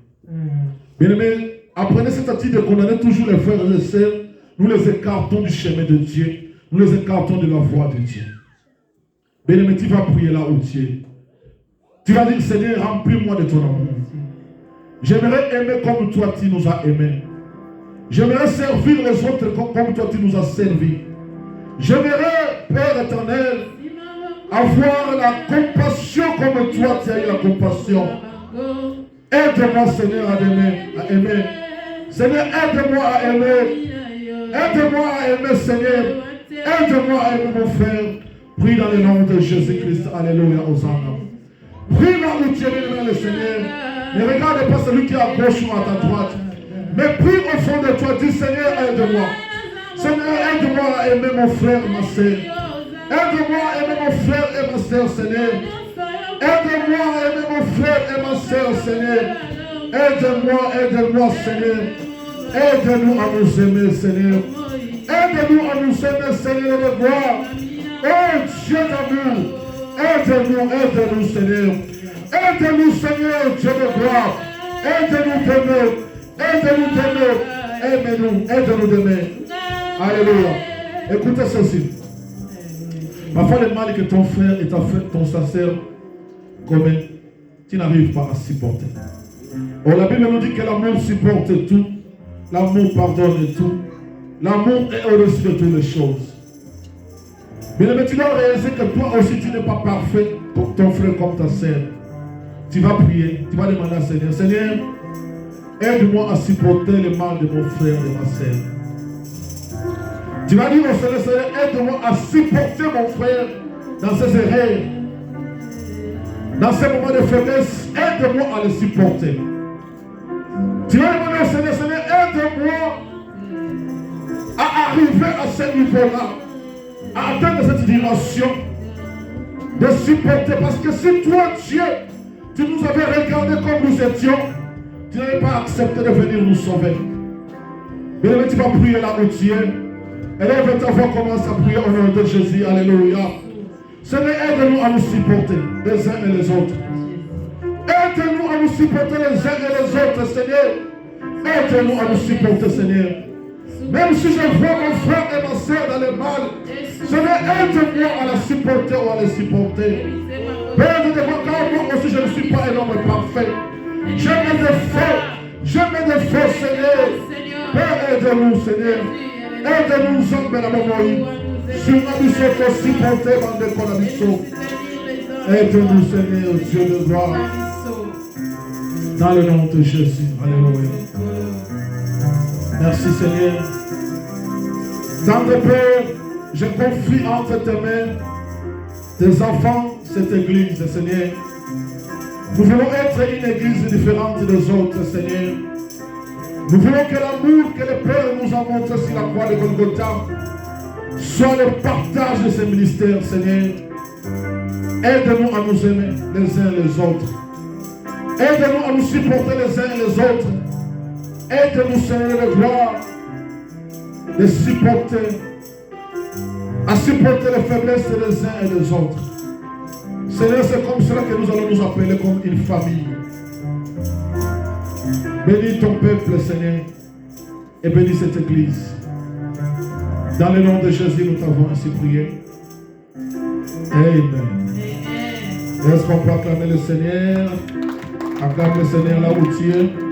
Bien-aimés, apprenez cette attitude de condamner toujours les frères et les sœurs. Nous les écartons du chemin de Dieu. Nous les écartons de la voie de Dieu. Bien-aimé, tu vas prier là où tu es. Tu vas dire, Seigneur, remplis-moi de ton amour. J'aimerais aimer comme toi, tu nous as aimés. J'aimerais servir les autres comme toi, tu nous as servis. J'aimerais Père éternel, avoir la compassion comme toi tu as eu la compassion. Aide-moi, Seigneur, à aimer. Seigneur, aide-moi à aimer. Aide-moi à aimer, Seigneur. Aide-moi à aimer mon frère. Prie dans le nom de Jésus-Christ. Alléluia, Hosanna. Prie dans le Dieu, le Seigneur. Ne regarde pas celui qui est à gauche ou à ta droite. Mais prie au fond de toi. Dis, Seigneur, aide-moi. Seigneur, aide-moi à aimer mon frère, ma soeur. Aide-moi à aimer mon frère et ma soeur, Seigneur. Aide-moi à aimer mon frère et ma soeur, Seigneur. Aide-moi, Seigneur. Aide-nous à nous aimer, Seigneur. Aide-nous à nous aimer, Seigneur, de gloire. Oh Dieu d'amour. Aide-nous, Seigneur. Aide-nous, Seigneur, Dieu de gloire. Aide-nous d'aimer. Aide-nous d'aimer. Alléluia. Écoutez ceci. Parfois, le mal que ton frère et ton sœur commet, tu n'arrives pas à supporter. Or, la Bible nous dit que l'amour supporte tout. L'amour pardonne tout. L'amour est au-dessus de toutes les choses. Mais tu dois réaliser que toi aussi, tu n'es pas parfait pour ton frère comme ta sœur. Tu vas prier, tu vas demander à Seigneur, Seigneur, aide-moi à supporter le mal de mon frère et de ma sœur. Tu vas dire au Seigneur, Seigneur, aide-moi à supporter mon frère dans ses erreurs. Dans ces moments de faiblesse, aide-moi à le supporter. Tu vas demander au Seigneur, Seigneur, aide-moi à arriver à ce niveau-là, à atteindre cette dimension de supporter. Parce que si toi, Dieu, tu nous avais regardé comme nous étions, tu n'avais pas accepté de venir nous sauver. Mais tu vas prier là où tu es. Et là, ta voix commence à prier au nom de Jésus. Alléluia. Seigneur, aide-nous à nous supporter les uns et les autres. Aide-nous à nous supporter les uns et les autres, Seigneur. Aide-nous à nous supporter, Seigneur. Même si je vois mon frère et ma soeur dans le mal, Seigneur, aide-moi à la supporter ou à les supporter. Père de devant, car moi aussi je ne suis pas un homme parfait. J'ai mes défauts, Seigneur. Père, aide-nous, Seigneur. Aide-nous, hommes, la maman. Sur ma mission, pour supporter dans le colabisso. Aide-nous, Seigneur, Dieu de gloire. Dans le nom de Jésus. Alléluia. Merci, Seigneur. Tendre Père, je confie entre tes mains tes enfants, cette église, Seigneur. Nous voulons être une église différente des autres, Seigneur. Nous voulons que l'amour que le Père nous a montré sur la croix de Golgotha soit le partage de ce ministère, Seigneur. Aide-nous à nous aimer les uns les autres. Aide-nous à nous supporter les uns les autres. Aide-nous, Seigneur de gloire, de supporter, à supporter les faiblesses des uns et des autres. Seigneur, c'est comme cela que nous allons nous appeler comme une famille. Bénis ton peuple, Seigneur, et bénis cette église. Dans le nom de Jésus, nous t'avons ainsi prié. Amen. Est-ce qu'on peut acclamer le Seigneur? Acclame le Seigneur là où tu es.